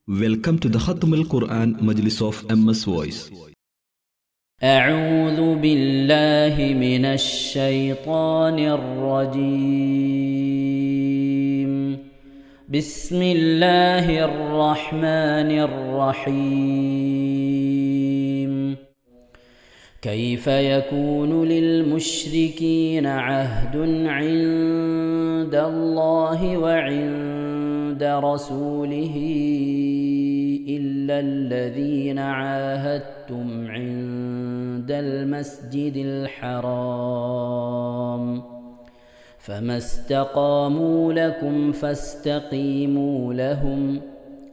Welcome to the Khatam al-Quran Majlis of MS Voice. أعوذ بالله من الشيطان الرجيم. بسم الله الرحمن الرحيم. كيف يكون للمشركين عهد عند الله وعند رسوله إلا الذين عاهدتم عند المسجد الحرام فما استقاموا لكم فاستقيموا لهم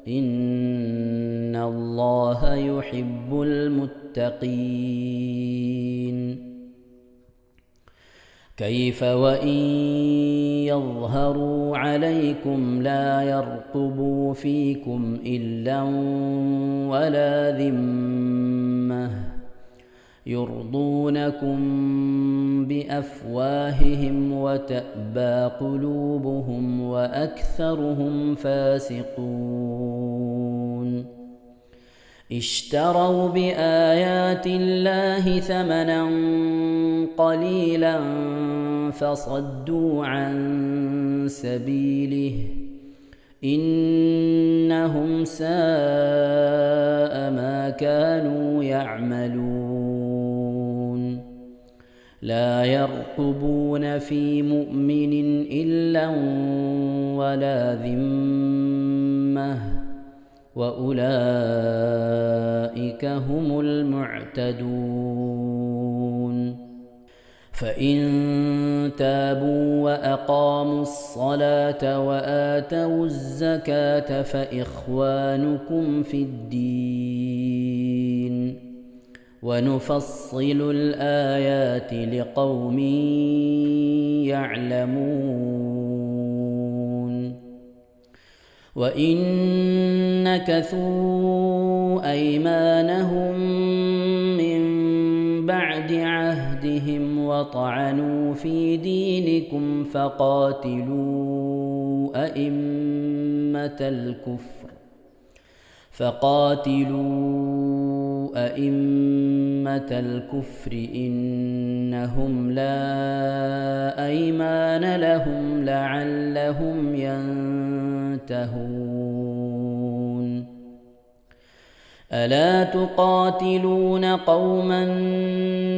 إن الله يحب المتقين. كيف وإن يظهروا عليكم لا يرقبوا فيكم إلا ولا ذمة يرضونكم بأفواههم وتأبى قلوبهم وأكثرهم فاسقون. اشتروا بآيات الله ثمنا قليلا فصدوا عن سبيله إنهم ساء ما كانوا يعملون. لا يرقبون في مؤمن إلا ولا ذمة وأولئك هم المعتدون. فإن تابوا وأقاموا الصلاة وآتوا الزكاة فإخوانكم في الدين ونفصل الآيات لقوم يعلمون. وإن نكثوا أيمانهم من بعد عهدهم وطعنوا في دينكم فقاتلوا أئمة الكفر إنهم لا أيمان لهم لعلهم ينتهون. ألا تقاتلون قوما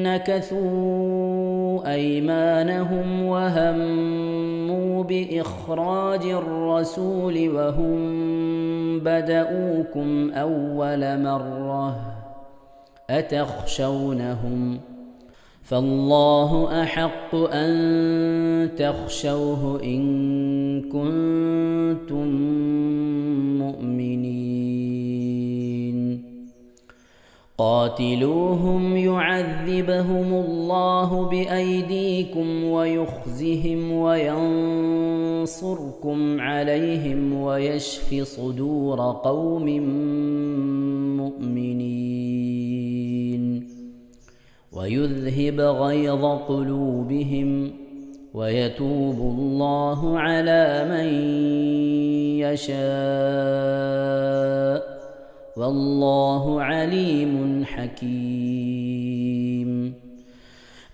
نكثوا أيمانهم وهموا بإخراج الرسول وهم بدؤوكم أول مرة أتخشونهم فالله أحق أن تخشوه إن كنتم مؤمنين. قاتلوهم يعذبهم الله بأيديكم ويخزهم وينصركم عليهم ويشف صدور قوم مؤمنين ويذهب غيظ قلوبهم ويتوب الله على من يشاء والله عليم حكيم.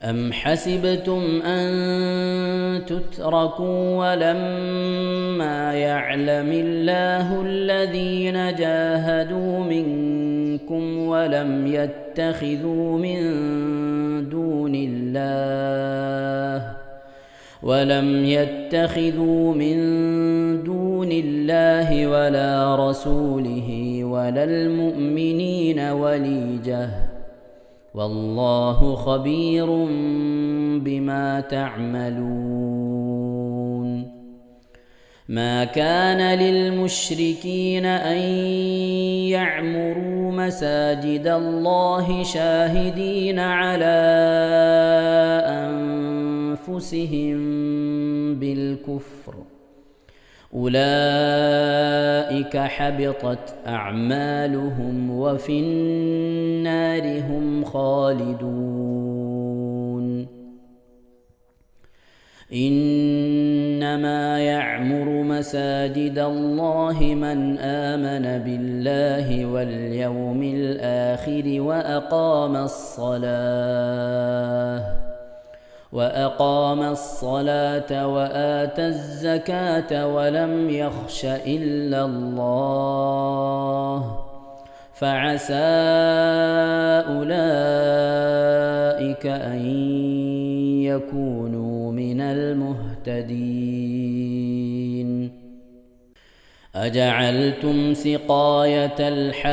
أم حسبتم أن تتركوا ولما يعلم الله الذين جاهدوا منكم ولم يتخذوا من دون الله ولا رسوله ولا المؤمنين وليجة والله خبير بما تعملون. ما كان للمشركين أن يعمروا مساجد الله شاهدين على أنفسهم بالكفر أولئك حبطت أعمالهم وفي النار هم خالدون. إنما يعمر مساجد الله من آمن بالله واليوم الآخر وأقام الصلاة وآتى الزكاة ولم يخش إلا الله فعسى أولئك أن يكونوا من المهتدين. أجعلتم سقاية الحاج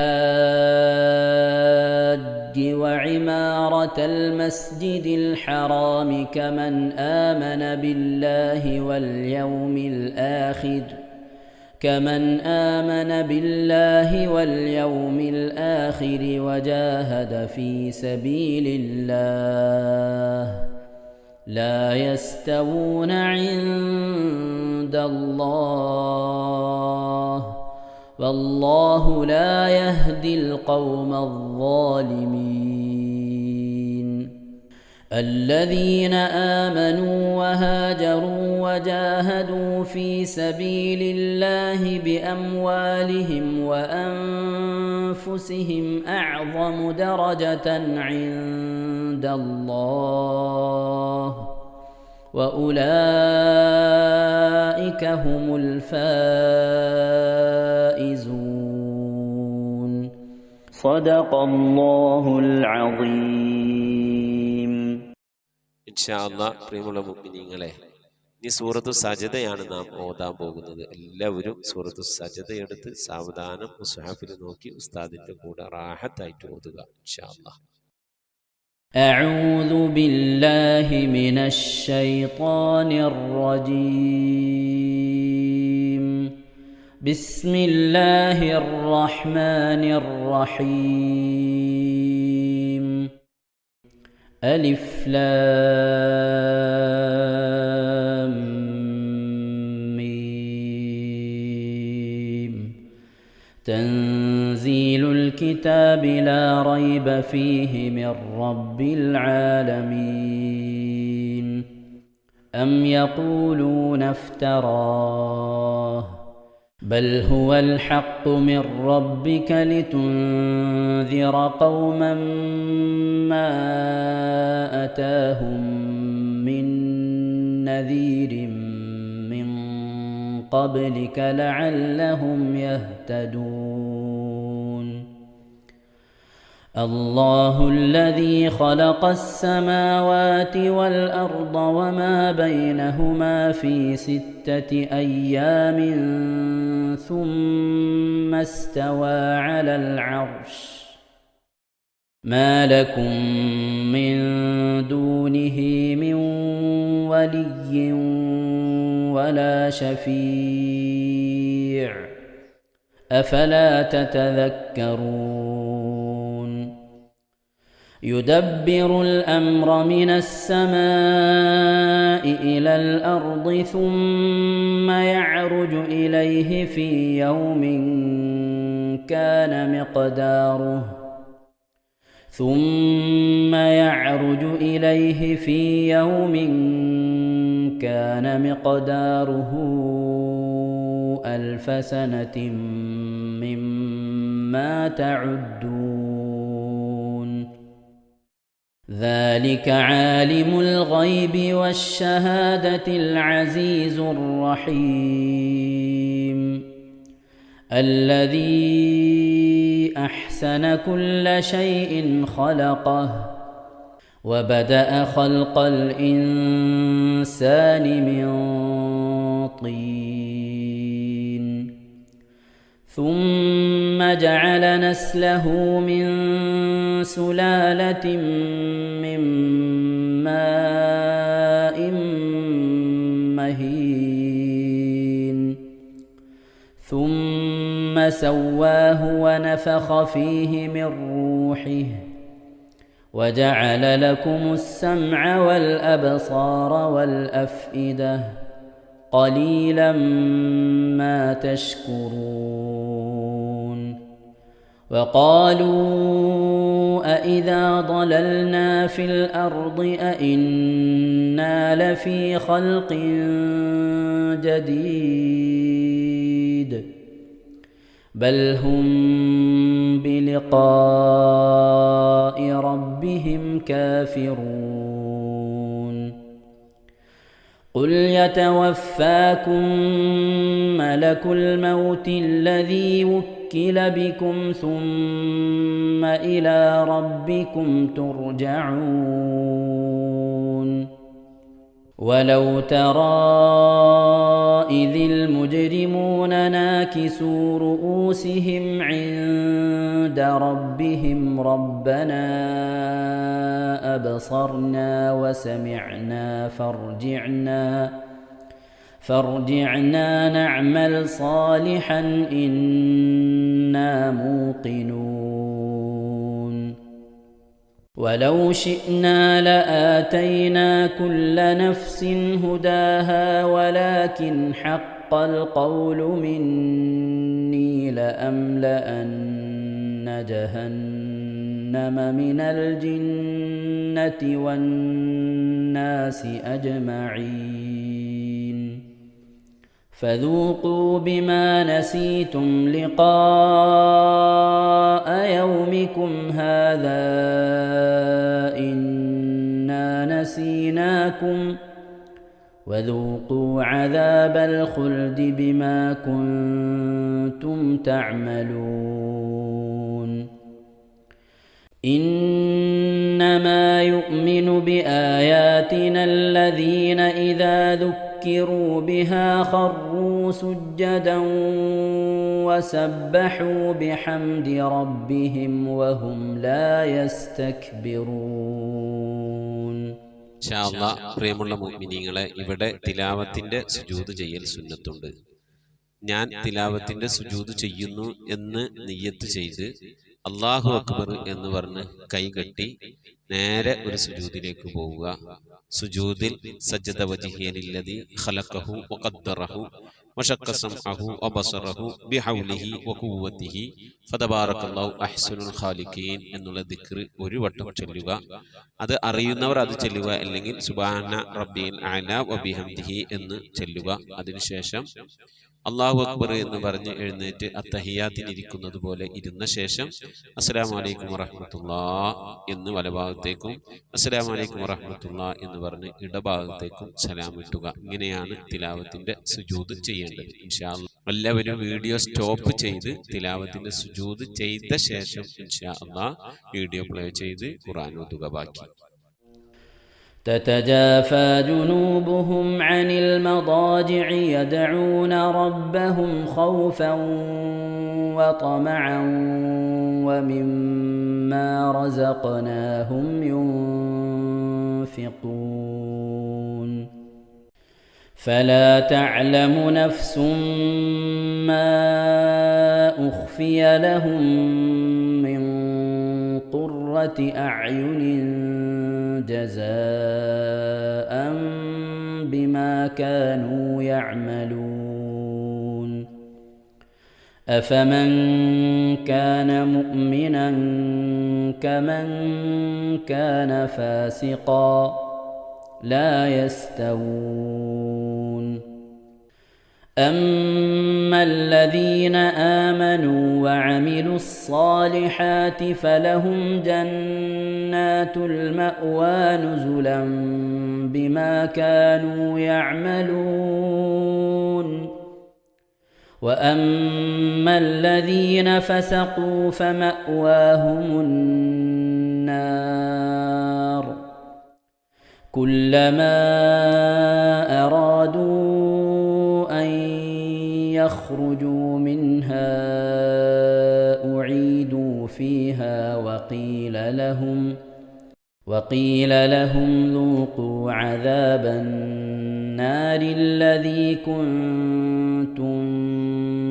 وعمارة المسجد الحرام كمن آمن بالله واليوم الآخر وجاهد في سبيل الله لا يستوون عند الله والله لا يهدي القوم الظالمين. الذين آمنوا وهاجروا وجاهدوا في سبيل الله بأموالهم وأنفسهم أعظم درجة عند الله وأولئك هم الفائزون. صدق الله العظيم. ഇൻഷാ അല്ലാഹ് പ്രിയമുള്ള മുഅ്മിനീങ്ങളെ, ഇനി സൂറത്തു സജദയാണ് നാം ഓതാൻ പോകുന്നത്. എല്ലാവരും സൂറത്തു സജദ എടുത്ത് സാവധാനം മുസ്ഹഫിൽ നോക്കി ഉസ്താദിന്റെ കൂടെ റാഹത്തായിട്ട് ഓതുക ഇൻഷാ അല്ലാഹ്. أعوذ بالله من الشيطان الرجيم. بسم الله الرحمن الرحيم. ألف لام ميم. تنزيل الكتاب لا ريب فيه من رب العالمين. أم يقولون افتراه بل هو الحق من ربك لتنذر قوما ما أتاهم من نذير من قبلك لعلهم يهتدون. الله الذي خلق السماوات والأرض وما بينهما في 6 أيام ثم استوى على العرش ما لكم من دونه من ولي ولا شفيع أفلا تتذكرون. يدبر الأمر من السماء إلى الأرض ثم يعرج إليه في يوم كان مقداره 1000 سنة مما تعدون. ذلك عالم الغيب والشهادة العزيز الرحيم. الذي أحسن كل شيء خلقه وبدأ خلق الإنسان من طين ثم جعل نسله من سلالة من ماء مهين ثم سواه ونفخ فيه من روحه وجعل لكم السمع والأبصار والأفئدة قليلا ما تشكرون. وقالوا أإذا ضللنا في الأرض أإنا لفي خلق جديد بل هم بلقاء ربهم كافرون قل يتوفاكم ملك الموت الذي وكل بكم ثم إلى ربكم ترجعون ولو ترى إذ المجرمون ناكسوا رؤوسهم عند ربهم ربنا أبصرنا وسمعنا فارجعنا نعمل صالحا إنا موقنون ولو شئنا لآتينا كل نفس هداها ولكن حق القول مني لأملأن جهنم من الجنة والناس أجمعين فذوقوا بما نسيتم لقاء يومكم هذا إنا نسيناكم وذوقوا عذاب الخلد بما كنتم تعملون إنما يؤمن بآياتنا الذين إذا ذكروا بها خروا سجدا وسبحوا بحمد ربهم وهم لا يستكبرون. ഇൻഷാ അല്ലാഹ് പ്രിയമുള്ള മുഅ്മിനീങ്ങളെ, ഇവിടെ തിലാവത്തിന്റെ സുജൂദ് ചെയ്യൽ സുന്നത്തുണ്ട്. ഞാൻ തിലാവത്തിന്റെ സുജൂദ് ചെയ്യുന്നു എന്ന് നിയ്യത്ത് ചെയ്ത് അല്ലാഹു അക്ബർ എന്ന് പറഞ്ഞ് കൈകെട്ടി നേരെ ഒരു സുജൂദിലേക്ക് പോവുക. സുജൂദിൽ സജ്ജദ വജ്ഹിയലില്ലദി ഖലഖഹു വഖദ്ദറഹു വശഖ്ഖ സമഅഹു വബസറഹു ബിഹൗലിഹി വഖുവ്വതിഹി ഫതബാറകല്ലാഹു അഹ്സനുൽ ഖാലിഖീൻ എന്നുള്ള ദിക്ർ ഒരു വട്ടം ചൊല്ലുക. അത് അറിയുന്നവർ അത് ചൊല്ലുക, അല്ലെങ്കിൽ സുബ്ഹാന റബ്ബിൽ അഅല വബിഹംദിഹി എന്ന് ചൊല്ലുക. അതിനുശേഷം അല്ലാഹു അക്ബർ എന്ന് പറഞ്ഞ് എഴുന്നേറ്റ് അത്തഹിയാത്തിനിരിക്കുന്നത് പോലെ ഇരുന്ന ശേഷം അസ്സലാമു അലൈക്കും വറഹ്മത്തുള്ളാഹ് എന്ന് വലഭാഗത്തേക്കും അസ്സലാമു അലൈക്കും വറഹ്മത്തുള്ളാഹ് എന്ന് പറഞ്ഞ് ഇടഭാഗത്തേക്കും സലാം ഇട്ടുക. ഇങ്ങനെയാണ് തിലാവത്തിന്റെ സുജൂദ് ചെയ്യേണ്ടത്. ഇൻഷാ അല്ലാഹ് എല്ലാവരും വീഡിയോ സ്റ്റോപ്പ് ചെയ്ത് തിലാവത്തിന്റെ സുജൂദ് ചെയ്ത ശേഷം ഇൻഷാ അല്ലാഹ് വീഡിയോ പ്ലേ ചെയ്ത് ഖുർആൻ ഓതുക. ബാക്കി تتجافى جنوبهم عن المضاجع يدعون ربهم خوفا وطمعا ومما رزقناهم ينفقون فلا تعلم نفس ما أخفي لهم من قرة أعين جزاء بما كانوا يعملون أفمن كان مؤمنا كمن كان فاسقا لا يستوون أما الذين آمنوا وعملوا الصالحات فلهم جنات المأوى نزلا بما كانوا يعملون وأما الذين فسقوا فمأواهم النار كلما أرادوا أن يخرجوا منها أعيدوا فيها وقيل لهم ذوقوا عذاب النار الذي كنتم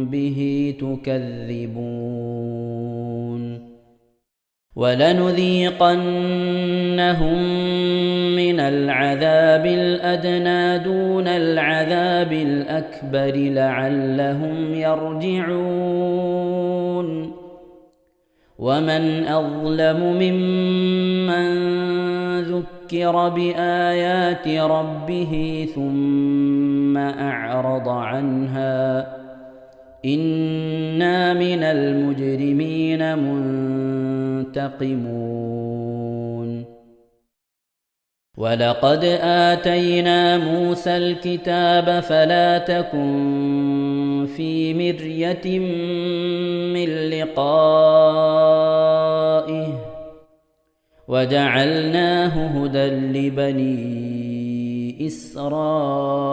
به تكذبون ولنذيقنهم من العذاب الأدنى دون العذاب الأكبر لعلهم يرجعون ومن أظلم ممن ذكر بآيات ربه ثم أعرض عنها إنا من المجرمين منتقمون ولقد آتينا موسى الكتاب فلا تكن في مرية من لقائه وجعلناه هدى لبني إسرائيل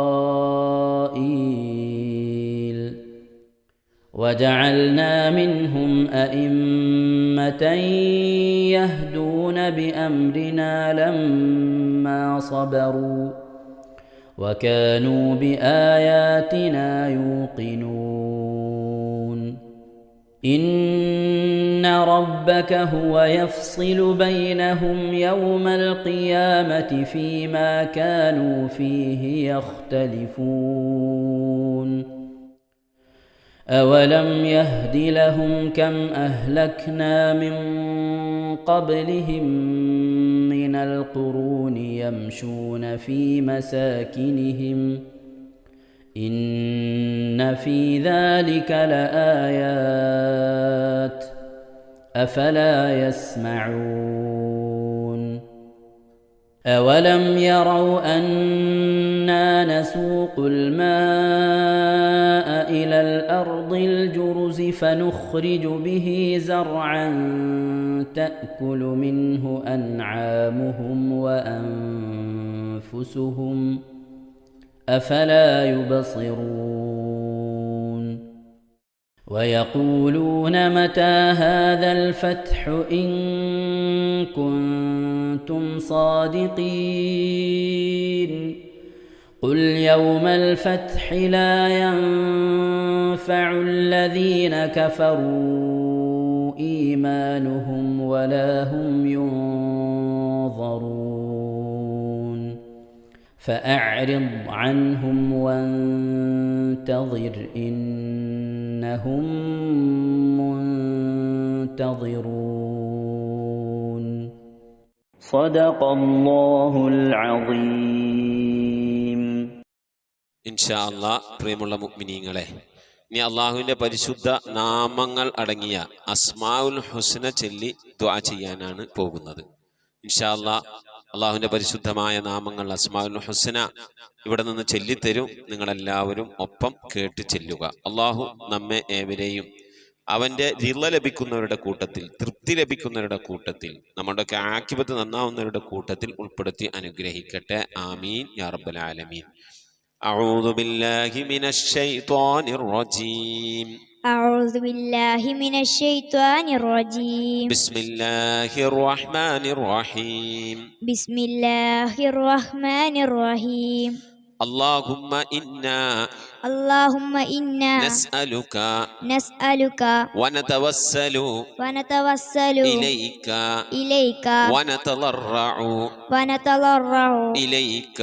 وجعلنا منهم أئمة يهدون بأمرنا لما صبروا وكانوا بآياتنا يوقنون إن ربك هو يفصل بينهم يوم القيامة فيما كانوا فيه يختلفون أولم يهد لهم كم أهلكنا من قبلهم من القرون يمشون في مساكنهم إن في ذلك لآيات أفلا يسمعون أولم يروا أنا نسوق الماء إلى الأرض الجرز فنخرج به زرعا تأكل منه أنعامهم وأنفسهم أفلا يبصرون ويقولون متى هذا الفتح إن كنتم صادقين قل يوم الفتح لا ينفع الذين كفروا إيمانهم ولا هم ينظرون فأعرض عنهم وانتظر إنهم منتظرون صدق الله العظيم. ഇൻഷാ അല്ലാഹ് പ്രിയമുള്ള മുഅ്മിനീങ്ങളെ, ഇനി അള്ളാഹുവിൻ്റെ പരിശുദ്ധ നാമങ്ങൾ അടങ്ങിയ അസ്മാഉൽ ഹുസ്ന ചൊല്ലി ദുആ ചെയ്യാനാണ് പോകുന്നത്. ഇൻഷാ അല്ലാഹ് അള്ളാഹുവിൻ്റെ പരിശുദ്ധമായ നാമങ്ങൾ അസ്മാഉൽ ഹുസ്ന ഇവിടെ നിന്ന് ചൊല്ലിത്തരും. നിങ്ങളെല്ലാവരും ഒപ്പം കേട്ട് ചെല്ലുക. അള്ളാഹു നമ്മെ ഏവരെയും അവൻ്റെ റിള ലഭിക്കുന്നവരുടെ കൂട്ടത്തിൽ, തൃപ്തി ലഭിക്കുന്നവരുടെ കൂട്ടത്തിൽ, നമ്മുടെയൊക്കെ ആഖിബത്ത് നന്നാവുന്നവരുടെ കൂട്ടത്തിൽ ഉൾപ്പെടുത്തി അനുഗ്രഹിക്കട്ടെ. ആമീൻ യാ റബ്ബൽ ആലമീൻ. أعوذ بالله من الشيطان الرجيم. أعوذ بالله من الشيطان الرجيم. بسم الله الرحمن الرحيم. بسم الله الرحمن الرحيم. اللهم إنا نسألك ونتوسل إليك ونتضرع إليك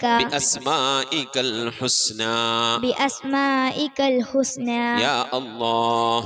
بأسمائك الحسنى يا الله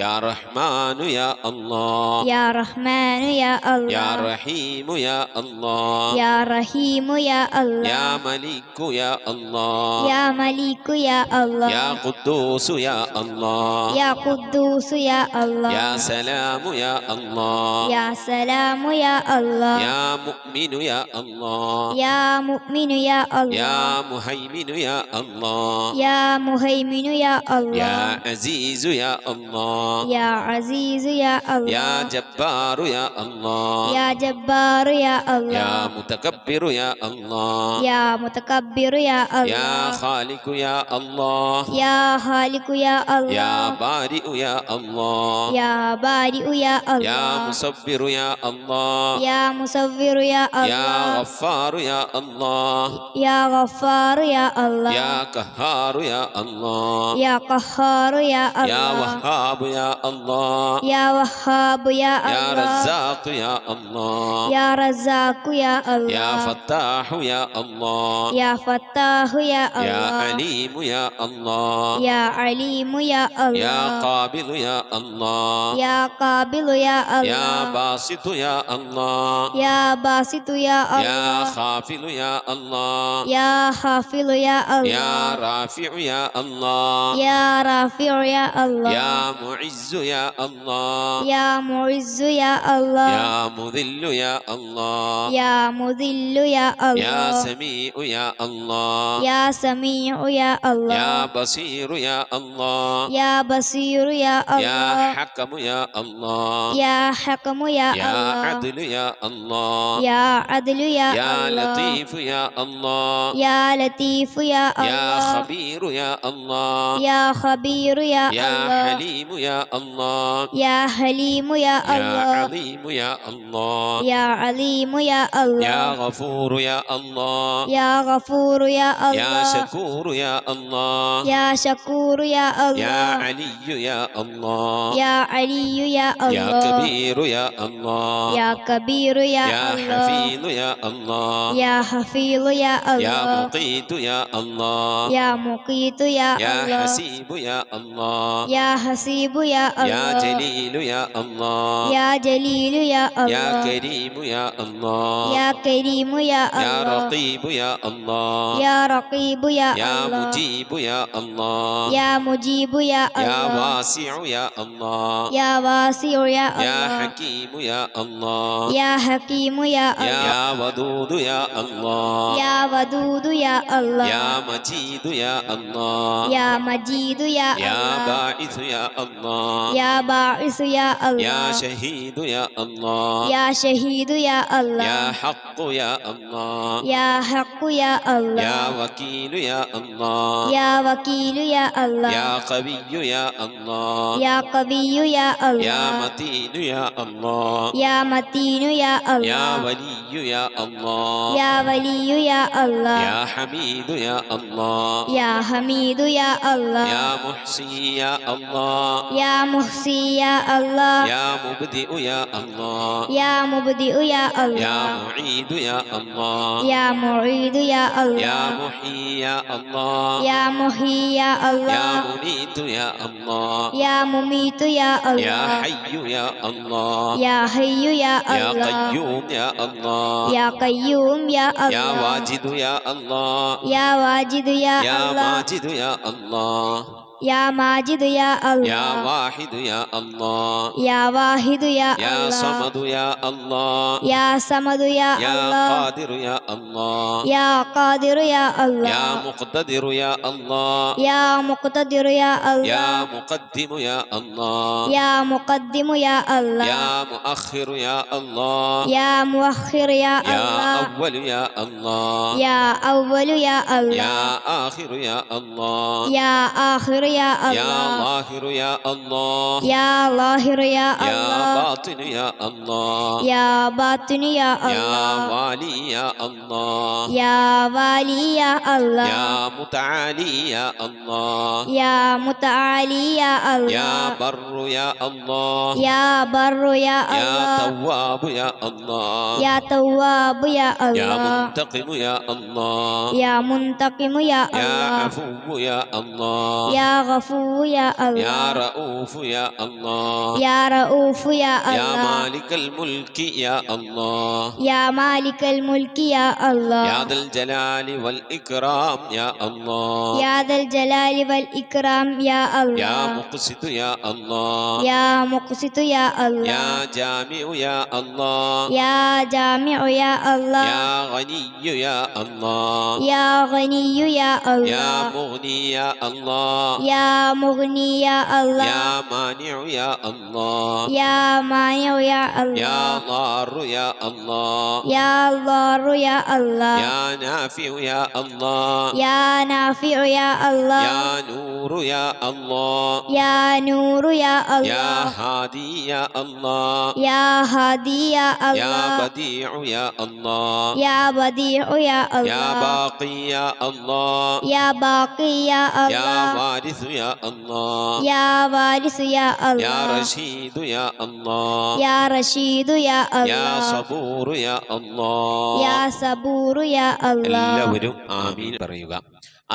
يا رحمن يا الله يا رحمن يا الله يا رحيم يا الله يا رحيم يا الله يا ملك يا الله يا ملك يا الله يا قدوس يا الله يا قدوس يا الله يا سلام يا الله يا سلام يا الله يا مؤمن يا الله يا مؤمن يا الله يا مهيمن يا الله يا مهيمن يا الله يا عزيز يا الله يا عزيز يا الله يا جبار يا الله يا جبار يا الله يا متكبر يا الله يا متكبر يا الله يا خالق يا الله يا خالق يا الله يا بارئ يا الله يا بارئ يا الله يا مصور يا الله يا مصور يا الله يا غفار يا الله يا غفار يا الله يا قهار يا الله يا قهار يا الله يا وهاب يا الله يا وهاب يا الله يا رزاق يا الله يا رزاق يا الله يا فتاح يا الله يا فتاح يا يا الله عليم يا الله يا عليم يا يا الله قابل يا الله يا قابل يا يا الله باسط يا الله يا باسط يا يا الله خافل يا الله يا حافظ يا يا الله رافع يا الله يا رافع يا الله يا معز يا الله يا معز يا الله يا مذل يا الله يا مذل يا يا الله سميع يا الله يا سميع يا الله يا بصير يا الله يا بصير يا يا الله حكم يا الله يا حكم يا يا الله عدل يا الله يا عدل يا يا الله لطيف يا الله يا لطيف يا يا الله خبير يا الله يا خبير يا يا الله حليم يا الله يا حليم يا يا الله عظيم يا الله يا عليم يا يا الله غفور يا الله يا غفور يا يا الله شكور يا الله يا شكور يا يا الله علي يا الله يا علي يا يا الله كبير يا الله يا كبير يا يا الله حفيظ يا الله يا حفيظ يا يا الله مقيت يا الله يا مقيت يا يا الله حسيب يا الله يا حسيب يا يا الله جليل يا الله يا جليل يا يا الله كريم يا الله يا كريم يا يا الله رقيب يا الله يا رقيب يا يا الله مجيب يا الله يا مجيب يا يا الله واسع يا الله يا واسع يا يا الله حكيم يا الله يا حكيم يا الله يا ودود يا الله يا ودود يا الله يا مجيد يا الله يا مجيد يا يا الله باعث يا الله يا باعث يا يا الله شهيد يا الله يا شهيد يا يا الله حق يا الله يا حق يا الله يا وكيل يا الله يا وكيل يا الله يا قوي يا الله يا قوي يا يا الله متين يا الله يا متين يا يا الله ولي يا الله يا ولي يا الله يا حميد يا الله يا حميد يا الله يا محصي يا الله يا محصي يا الله يا مبدئ يا الله يا مبدئ يا يا الله معيد يا الله يا معيد يا يا الله محيي يا الله يا محيي يا يا الله مميت يا الله يا مميت يا يا الله حي يا الله يا حي يا يا الله قيوم يا الله يا قيوم يا يا الله واجد يا الله يا واجد يا يا الله ماجد يا الله يا ماجد يا يا الله واحد يا الله يا واحد يا يا الله صمد يا الله يا صمد يا يا الله قادر يا الله يا قادر يا الله يا مقتدر يا الله يا مقتدر يا يا الله مقدم يا الله يا مقدم يا الله يا مؤخر يا الله يا مؤخر يا يا الله أول يا الله يا أول يا الله يا آخر يا الله يا آخر يا يا الله ظاهر يا الله يا ظاهر يا يا الله باطن يا الله يا باطن يا يا الله والي يا الله يا والي يا الله يا متعالي يا الله يا متعالي يا يا الله بر يا الله يا بر يا يا الله تواب يا الله يا تواب يا يا الله منتقم يا الله يا منتقم يا يا الله عفو يا الله يا غفور يا يا الله رؤوف يا الله يا رؤوف يا يا الله مالك الملك يا الله يا مالك الملك يا الله يا ذا الجلال والإكرام يا الله يا ذا الجلال والإكرام يا يا الله مقسط يا الله يا مقسط يا الله يا جامع يا الله يا جامع يا الله يا غني يا الله يا غني يا يا الله مغني يا الله يا مغني يا الله يا مانع يا الله يا مانع يا يا الله ضار يا الله يا ضار يا الله يا نافع يا الله يا نافع يا الله يا نور يا الله يا نور يا يا الله هادي يا الله يا هادي يا يا الله بديع يا الله يا بديع يا يا الله باقي يا الله يا باقي يا يا الله وارث وارث يا الله يا وارث يا يا الله رشيد يا الله يا رشيد يا يا الله صبور يا الله يا صبور يا الله എല്ലാവരും ആമീൻ പറയുക.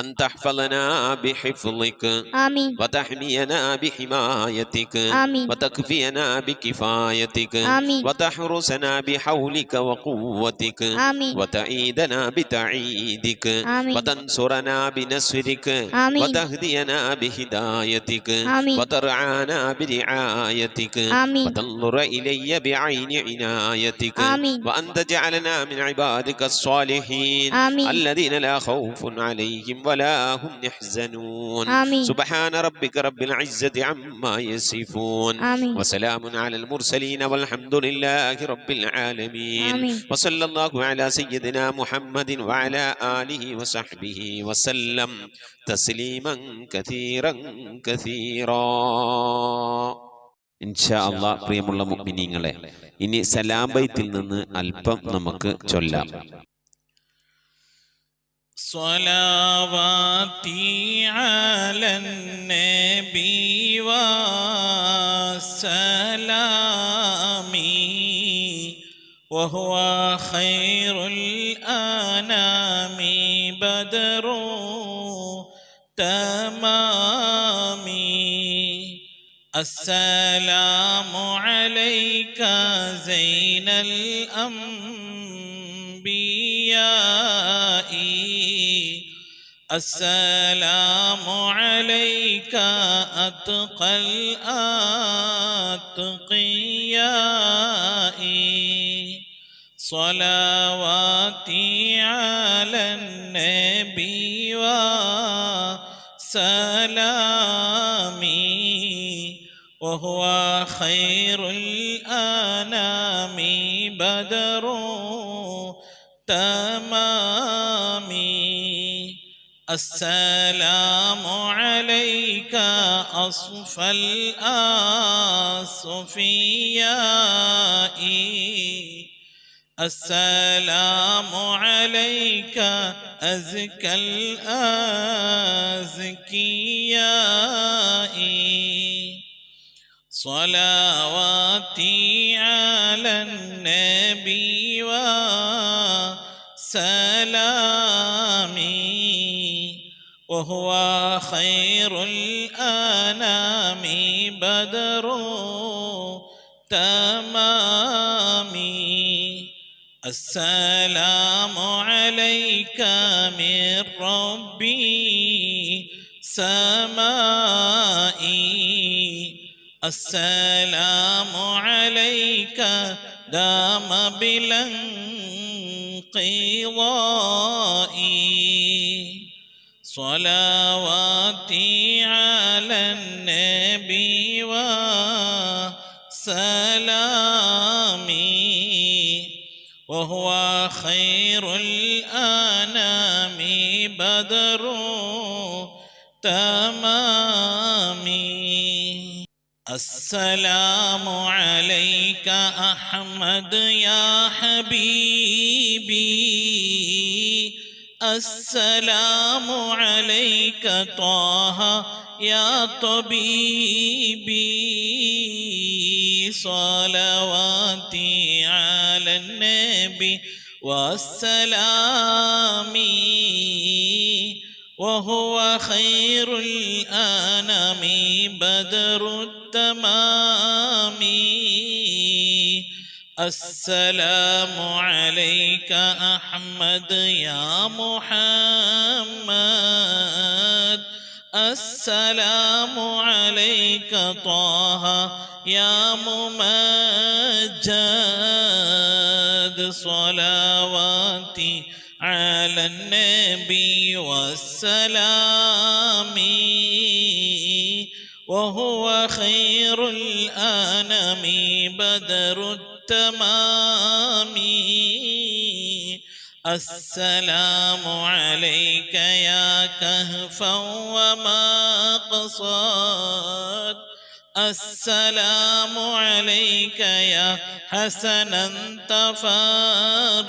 أن تحفظنا بحفظك آمين وتحمينا بحمايتك آمين وتكفينا بكفايتك آمين وتحرسنا بحولك وقوتك آمين وتعيدنا بتعيدك آمين وتنصرنا بنصرك آمين وتهدينا بهدايتك آمين وترعانا برعايتك آمين وتنظر إلي بعين عنايتك آمين وأن تجعلنا من عبادك الصالحين آمين الذين لا خوف عليهم ولا هم يحزنون آمين سبحان ربك رب العزة عما يصفون آمين وسلام على المرسلين والحمد لله رب العالمين آمين وصلى الله على سيدنا محمد وعلى آله وصحبه وسلم تسليما كثيرا كثيرا. ഇൻഷാ അല്ലാഹ് പ്രിയമുള്ള മുഅ്മിനീങ്ങളെ, ഇനി സലാം ബൈത്തിൽ നിന്ന് അല്പം നമുക്ക് ചൊല്ലാം. صلواتي على النبي وسلامي وهو خير الأنام بدر تمامي السلام عليك زين الأنبياء السلام عليك أتقى الأتقياء صلواتي على النبي وسلامي وهو خير الأنام بدر تمامي السلام عليك أصفى الأصفياء السلام عليك أزكى الأزكياء صلواتي على النبي وسلامي وهو خير الأنام بدر تمامي السلام عليك من ربي سمائي السلام عليك دام بلا انقضاء صلواتي على النبي وسلامي وهو خير الأنام بدر تمامي السلام عليك أحمد يا حبيبي السلام عليك طه يا طبيبي صلواتي على النبي والسلام وهو خير الأنام بدر التمام السلام عليك أحمد يا محمد السلام عليك طه يا ممجد صلواتي على النبي والسلام وهو خير الأنام بدر التمام السلام عليك يا كهفا وما قصد السلام عليك يا حسنا تفرد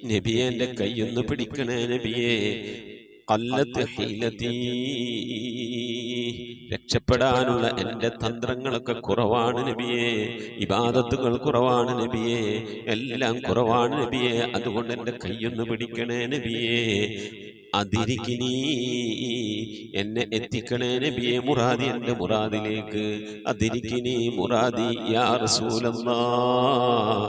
നബിയെ എൻ്റെ കൈയൊന്ന് പിടിക്കണേ നബിയെ. ഖല്ലത്ത് ഹീലതീ, രക്ഷപ്പെടാനുള്ള എൻ്റെ തന്ത്രങ്ങളൊക്കെ കുറവാണ് നബിയെ, ഇബാദത്തുകൾ കുറവാണ് നബിയെ, എല്ലാം കുറവാണ് നബിയെ. അതുകൊണ്ട് എൻ്റെ കൈയൊന്ന് പിടിക്കണേ നബിയെ. അതിരിക്കിനി, എന്നെ എത്തിക്കണേ നബിയെ മുറാദി, എൻ്റെ മുറാദിലേക്ക്. അതിരിക്കിനി മുറാദി യാ റസൂലല്ലാഹ്,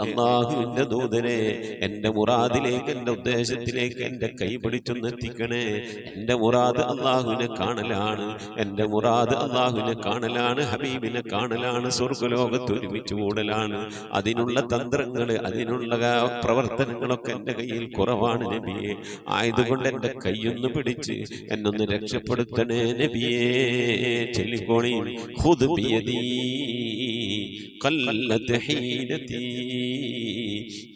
അല്ലാഹുവിൻ്റെ ദൂതനെ എൻ്റെ മുറാദിലേക്ക്, എൻ്റെ ഉദ്ദേശത്തിലേക്ക് എൻ്റെ കൈ പിടിച്ചൊന്ന് എത്തിക്കണേ. എൻ്റെ മുറാദ് അല്ലാഹുവിനെ കാണലാണ്, എൻ്റെ മുറാദ് അല്ലാഹുവിനെ കാണലാണ്, ഹബീബിനെ കാണലാണ്, സ്വർഗ്ഗലോകത്ത് ഒരുമിച്ച് കൂടലാണ്. അതിനുള്ള തന്ത്രങ്ങൾ, അതിനുള്ള പ്രവർത്തനങ്ങളൊക്കെ എൻ്റെ കയ്യിൽ കുറവാണ് നബിയെ. ആയതുകൊണ്ട് എൻ്റെ കൈയൊന്ന് പിടിച്ച് എന്നൊന്ന് രക്ഷപ്പെടുത്തണേ നബിയേ. ചൊല്ലിക്കോണി, ഖുദ് ബിയദീ ഖല്ലത്ത് ഹീലതീ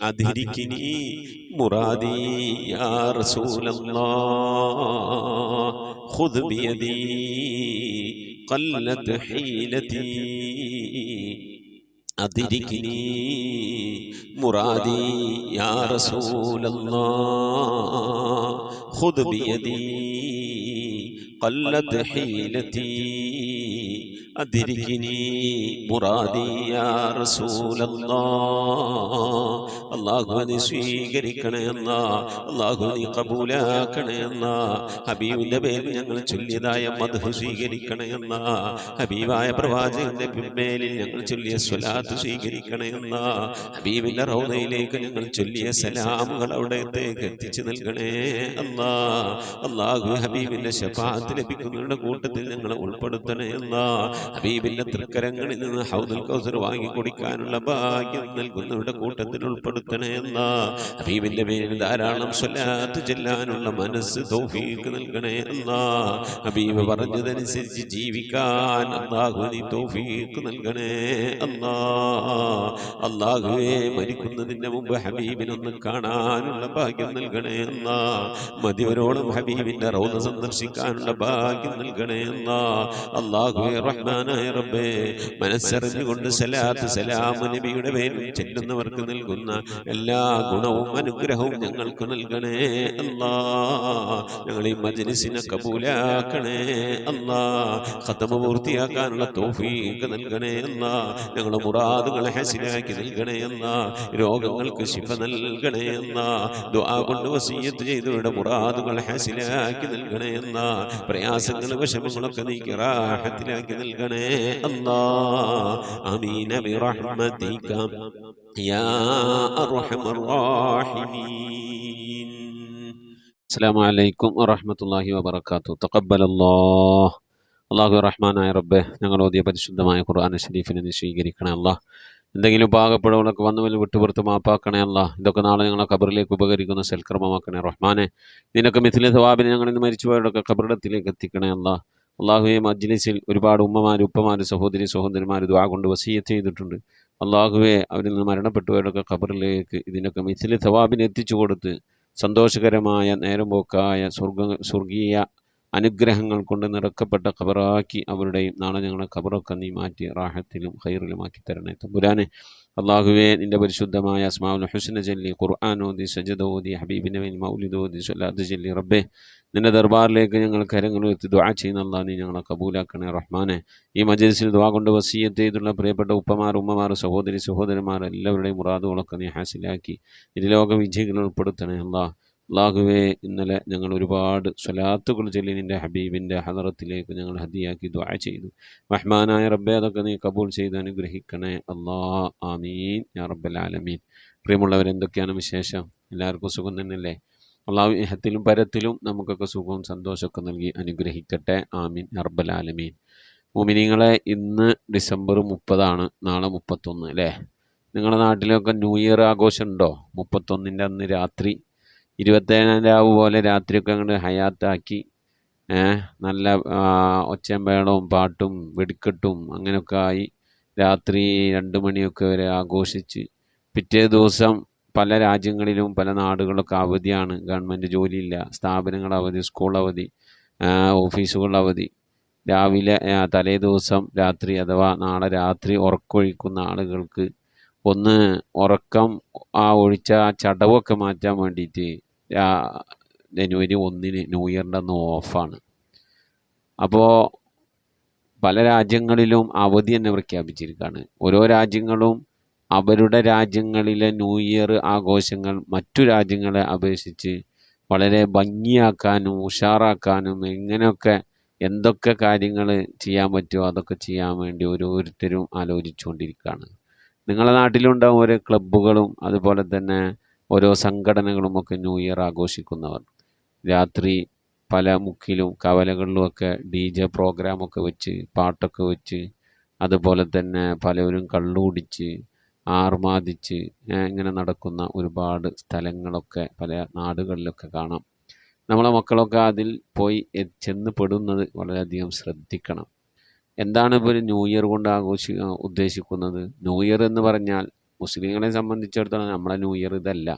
അദ്രികിനി മുറാദി യാ റസൂലല്ലാഹ്. ഖുദ് ബിയദീ ഖല്ലത്ത് ഹീലതീ അദ്രികിനി മുറാദി യാ റസൂലല്ലാഹ്. ഖുദ് ബിയദീ ഖല്ലത്ത് ഹീലതീ അദ്രികിനി മുറാദി യാ റസൂലല്ലാഹ്. അല്ലാഹു നീ സ്വീകരിക്കണേ അല്ലാഹ്, അല്ലാഹു നീ ഖബൂലാക്കണേ അല്ലാഹ്. ഹബീബിന്റെ പേരിൽ ഞങ്ങൾ ചൊല്ലിയതായ മദ്ഹ് സ്വീകരിക്കണേ അല്ലാഹ്. ഹബീബായ പ്രവാചകന്റെ മേലിൽ ഞങ്ങൾ ചൊല്ലിയ സ്വലാത്ത് സ്വീകരിക്കണേ അല്ലാഹ്. ഹബീബിന്റെ റൗദയിലേക്ക് ഞങ്ങൾ ചൊല്ലിയ സലാമുകൾ അവിടത്തേക്ക് എത്തിച്ചു നൽകണേ അല്ലാഹ്. അല്ലാഹു ഹബീബിന്റെ ശഫാഅത്ത് ലഭിക്കുന്നവരുടെ കൂട്ടത്തിൽ ഞങ്ങളെ ഉൾപ്പെടുത്തണേ അല്ലാഹ്. ഹബീബിന്റെ തൃക്കരങ്ങളിൽ നിന്ന് ഹൗദുൽ കൗസർ വാങ്ങി കുടിക്കാനുള്ള ഭാഗ്യം നൽകുന്നവരുടെ കൂട്ടത്തിൽ ഉൾപ്പെടുത്തണേ അല്ലാഹ്. ഹബീബിന്റെ പേരിൽ ധാരാളം സ്വലാത്ത് ചെല്ലാനുള്ള മനസ്സ് തൗഫീഖ് നൽകണേ അല്ലാഹ്. ഹബീബ് പറഞ്ഞതനുസരിച്ച് ജീവിക്കാൻ അല്ലാഹു നീ തൗഫീഖ് നൽകണേ അല്ലാഹ്. അല്ലാഹുവേ, മരിക്കുന്നതിന് മുമ്പ് ഹബീബിനൊന്ന് കാണാനുള്ള ഭാഗ്യം നൽകണേ അല്ലാഹ്. മതിവരോളം ഹബീബിന്റെ റൗദ സന്ദർശിക്കാനുള്ള ഭാഗ്യം നൽകണേ അല്ലാഹ്. അല്ലാഹുവേ റഹ്മാനായ റബ്ബേ, മനസ്സറിഞ്ഞുകൊണ്ട് സലാത്ത് സലാം നബിയുടെ പേരിൽ ചെല്ലുന്നവർക്ക് നൽകുന്ന എല്ലാ ഗുണവും അനുഗ്രഹവും ഞങ്ങൾക്ക് നൽകണേ അല്ലാഹ്. ഞങ്ങൾ ഈ മജ്ലിസിനെ കബൂലാക്കണേ അല്ലാഹ്. ഖത്മ പൂർത്തിയാക്കാനുള്ള തൗഫീഖ് നൽകണേ അല്ലാഹ്. ഞങ്ങളുടെ മുറാദുകളെ ഹസിനാക്കി നൽകണേ അല്ലാഹ്. രോഗങ്ങൾക്ക് ശിഫ നൽകണേ അല്ലാഹ്. ദുആ കൊണ്ട് വസിയ്യത്ത് ചെയ്തവരുടെ മുറാദുകൾ ഹസിനാക്കി നൽകണേ അല്ലാഹ്. പ്രയാസങ്ങൾ വിഷമങ്ങളൊക്കെ നീക്കി റാഹത്തിലാക്കി നൽകണേ അല്ലാഹ്. ആമീൻ ബിറഹ്മതിക യാ അർഹമർ റഹീമീൻ. അസ്സലാമു അലൈക്കും വറഹ്മത്തുള്ളാഹി വബറകാതുഹു. തഖബ്ബലല്ലാഹ്. അല്ലാഹു റഹ്മാനായ റബ്ബേ, ഞങ്ങൾ ഓതിയ പരിശുദ്ധമായ ഖുർആൻ ശരീഫിനെ നീ സ്വീകരിക്കണേ അല്ലാഹ്. എന്തെങ്കിലും പാകപ്പെടുകളൊക്കെ വന്നുവൽ വിട്ടുപുറത്ത് മാപ്പാക്കണേ അല്ലാഹ്. ഇതൊക്കെ നാളെ ഞങ്ങളെ ഖബറിലേക്ക് ഉപകരിക്കുന്ന സൽക്കർമ്മമാക്കണേ റഹ്മാനെ. നിനക്ക് മിഥിലെ സവാബിനെ ഞങ്ങൾ ഇന്ന് മരിച്ചുപോയവരൊക്കെ ഖബറിടത്തിലേക്ക് എത്തിക്കണേ അല്ലാഹ്. അള്ളാഹുവെ, മജ്ലിസിൽ ഒരുപാട് ഉമ്മമാർ, ഉപ്പമാർ, സഹോദരി സഹോദരന്മാർ ദുആ കൊണ്ട് വസിയ്യത്ത് ചെയ്തിട്ടുണ്ട്. അള്ളാഹുവെ, അവരിൽ നിന്ന് മരണപ്പെട്ടുപോയവരൊക്കെ ഖബറിലേക്ക് ഇതിനൊക്കെ മിഥിലെ സവാബിനെ എത്തിച്ചു കൊടുത്ത് സന്തോഷകരമായ നേരം പോക്കായ സ്വർഗീയ അനുഗ്രഹങ്ങൾ കൊണ്ട് നിറക്കപ്പെട്ട ഖബറാക്കി അവരുടെയും നാളെ ഞങ്ങളെ ഖബറൊക്കെ നീ മാറ്റി റാഹത്തിലും ഖൈറിലുമാക്കി തരണേ തമ്പുരാനെ. അള്ളാഹുവേ, നിൻ്റെ പരിശുദ്ധമായ അസ്മാഉൽ ഹുസ്ന ചൊല്ലി, ഖുർആൻ ഓതി, സജദ ഓതി, ഹബീബിൻ്റെ മേൽ മൗലിദ് ഓതി, സ്വലാത്ത് ചൊല്ലി റബ്ബേ, നിൻ്റെ ദർബാറിലേക്ക് ഞങ്ങൾ കരങ്ങൾ ഉയർത്തി ദുആ ചെയ്യുന്ന അല്ലാഹ് നീ ഞങ്ങളെ കബൂലാക്കണേ റഹ്മാനെ. ഈ മജ്ലിസിൽ ദുആ കൊണ്ട് വസിയ്യത്ത് ചെയ്തുള്ള പ്രിയപ്പെട്ട ഉപ്പമാർ, ഉമ്മമാർ, സഹോദരി സഹോദരന്മാർ എല്ലാവരുടെയും മുറാദുകളൊക്കെ നീ ഹാസിലാക്കി ഇരുലോക വിജയികൾ ഉൾപ്പെടുത്തണേ അല്ലാഹ്. അല്ലാഹുവേ, ഇന്നലെ ഞങ്ങൾ ഒരുപാട് സ്വലാത്തുകൾ ചൊല്ലി നിൻ്റെ ഹബീബിൻ്റെ ഹദറത്തിലേക്ക് ഞങ്ങൾ ഹദിയാക്കി ദുആ ചെയ്തു. റഹ്മാനായ റബ്ബേ, അതൊക്കെ നീ കബൂൽ ചെയ്ത് അനുഗ്രഹിക്കണേ അല്ലാഹ്. ആമീൻ യാ റബ്ബൽ ആലമീൻ. പ്രിയമുള്ളവരെന്തൊക്കെയാണ് വിശേഷം? എല്ലാവർക്കും സുഖം തന്നെയല്ലേ? അല്ലാഹു ഇഹത്തിലും പരത്തിലും നമുക്കൊക്കെ സുഖവും സന്തോഷമൊക്കെ നൽകി അനുഗ്രഹിക്കട്ടെ. ആമീൻ യാ റബ്ബൽ ആലമീൻ. മുഅ്മിനീങ്ങളെ, ഇന്ന് ഡിസംബർ 30, നാളെ 31 അല്ലേ? നിങ്ങളുടെ നാട്ടിലൊക്കെ ന്യൂ ഇയർ ആഘോഷം ഉണ്ടോ? 31-ൻ്റെ അന്ന് രാത്രി 27-ാം രാവ് പോലെ രാത്രിയൊക്കെ അങ്ങോട്ട് ഹയാത്താക്കി നല്ല ഒച്ചയും ബഹളവും പാട്ടും വെടിക്കെട്ടും അങ്ങനെയൊക്കെ ആയി രാത്രി 2 മണിയൊക്കെ വരെ ആഘോഷിച്ച് പിറ്റേ ദിവസം പല രാജ്യങ്ങളിലും പല നാടുകളിലൊക്കെ അവധിയാണ്. ഗവൺമെൻറ് ജോലിയില്ല, സ്ഥാപനങ്ങൾ അവധി, സ്കൂൾ അവധി, ഓഫീസുകൾ അവധി. രാവിലെ തലേ ദിവസം രാത്രി അഥവാ നാളെ രാത്രി ഉറക്കൊഴിക്കുന്ന ആളുകൾക്ക് ഒന്ന് ഉറക്കം ഒഴിച്ച ആ ചടവൊക്കെ മാറ്റാൻ വേണ്ടിയിട്ട് ജനുവരി 1 ന്യൂ ഇയറിൻ്റെ അന്ന് ഓഫാണ്. അപ്പോൾ പല രാജ്യങ്ങളിലും അവധി തന്നെ പ്രഖ്യാപിച്ചിരിക്കുകയാണ്. ഓരോ രാജ്യങ്ങളും അവരുടെ രാജ്യങ്ങളിലെ ന്യൂ ഇയർ ആഘോഷങ്ങൾ മറ്റു രാജ്യങ്ങളെ അപേക്ഷിച്ച് വളരെ ഭംഗിയാക്കാനും ഉഷാറാക്കാനും എങ്ങനെയൊക്കെ എന്തൊക്കെ കാര്യങ്ങൾ ചെയ്യാൻ പറ്റുമോ അതൊക്കെ ചെയ്യാൻ വേണ്ടി ഓരോരുത്തരും ആലോചിച്ചുകൊണ്ടിരിക്കുകയാണ്. നിങ്ങളുടെ നാട്ടിലുണ്ടാവും ഓരോ ക്ലബ്ബുകളും അതുപോലെ തന്നെ ഓരോ സംഘടനകളുമൊക്കെ ന്യൂ ഇയർ ആഘോഷിക്കുന്നവർ. രാത്രി പല മുക്കിലും കവലകളിലുമൊക്കെ DJ പ്രോഗ്രാമൊക്കെ വെച്ച് പാട്ടൊക്കെ വെച്ച് അതുപോലെ തന്നെ പലവരും കള്ളുകുടിച്ച് ആർമാദിച്ച് ഇങ്ങനെ നടക്കുന്ന ഒരുപാട് സ്ഥലങ്ങളൊക്കെ പല നാടുകളിലൊക്കെ കാണാം. നമ്മളെ മക്കളൊക്കെ അതിൽ പോയി ചെന്ന് പെടുന്നത് വളരെയധികം ശ്രദ്ധിക്കണം. എന്താണ് ഇപ്പോൾ ഒരു ന്യൂ ഇയർ കൊണ്ട് ഉദ്ദേശിക്കുന്നത്? ന്യൂ ഇയർ എന്ന് പറഞ്ഞാൽ മുസ്ലിങ്ങളെ സംബന്ധിച്ചിടത്തോളം നമ്മളെ ന്യൂ ഇയർ ഇതല്ല.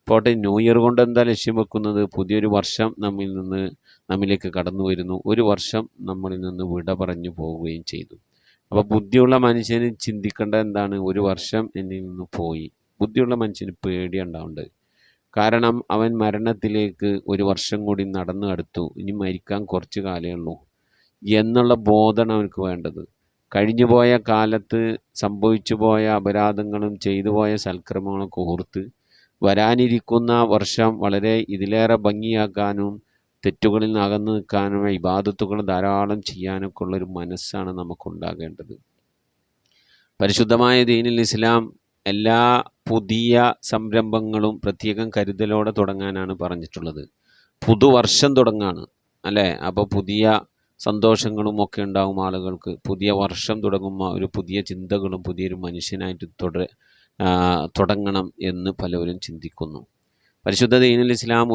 പോട്ടെ, ന്യൂ ഇയർ കൊണ്ട് എന്താ ലക്ഷ്യം വെക്കുന്നത്? പുതിയൊരു വർഷം നമ്മിലേക്ക് കടന്നു വരുന്നു. ഒരു വർഷം നമ്മളിൽ നിന്ന് വിട പറഞ്ഞു പോവുകയും ചെയ്തു. അപ്പോൾ ബുദ്ധിയുള്ള മനുഷ്യന് ചിന്തിക്കേണ്ട എന്താണ്? ഒരു വർഷം എന്നിൽ നിന്ന് പോയി. ബുദ്ധിയുള്ള മനുഷ്യന് പേടിയുണ്ടാവേണ്ടത്. കാരണം അവൻ മരണത്തിലേക്ക് ഒരു വർഷം കൂടി നടന്നു അടുത്തു, ഇനി മരിക്കാൻ കുറച്ച് കാലമേ ഉള്ളൂ എന്നുള്ള ബോധമാണ് അവർക്ക് വേണ്ടത്. കഴിഞ്ഞുപോയ കാലത്ത് സംഭവിച്ചു പോയ അപരാധങ്ങളും ചെയ്തു പോയ സൽക്രമങ്ങളൊക്കെ ഓർത്ത് വരാനിരിക്കുന്ന വർഷം വളരെ ഇതിലേറെ ഭംഗിയാക്കാനും തെറ്റുകളിൽ നിന്ന് അകന്നു നിൽക്കാനും ഇബാദത്തുകൾ ധാരാളം ചെയ്യാനൊക്കെ ഉള്ളൊരു മനസ്സാണ് നമുക്കുണ്ടാകേണ്ടത്. പരിശുദ്ധമായ ദീനുൽ ഇസ്ലാം എല്ലാ പുതിയ സംരംഭങ്ങളും പ്രത്യേകം കരുതലോടെ തുടങ്ങാനാണ് പറഞ്ഞിട്ടുള്ളത്. പുതുവർഷം തുടങ്ങാണ് അല്ലേ? അപ്പോൾ പുതിയ സന്തോഷങ്ങളും ഒക്കെ ഉണ്ടാകും ആളുകൾക്ക്. പുതിയ വർഷം തുടങ്ങുമ്പോൾ ഒരു പുതിയ ചിന്തകളും പുതിയൊരു മനുഷ്യനായിട്ട് തുടങ്ങണം എന്ന് പലവരും ചിന്തിക്കുന്നു. പരിശുദ്ധ ദീനുൽ ഇസ്ലാം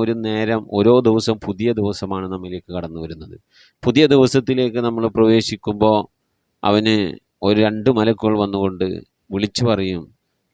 ഓരോ ദിവസം പുതിയ ദിവസമാണ് നമ്മിലേക്ക് കടന്നു വരുന്നത്. പുതിയ ദിവസത്തിലേക്ക് നമ്മൾ പ്രവേശിക്കുമ്പോൾ അവന് ഒരു 2 മലക്കുകൾ വന്നുകൊണ്ട് വിളിച്ചു പറയും,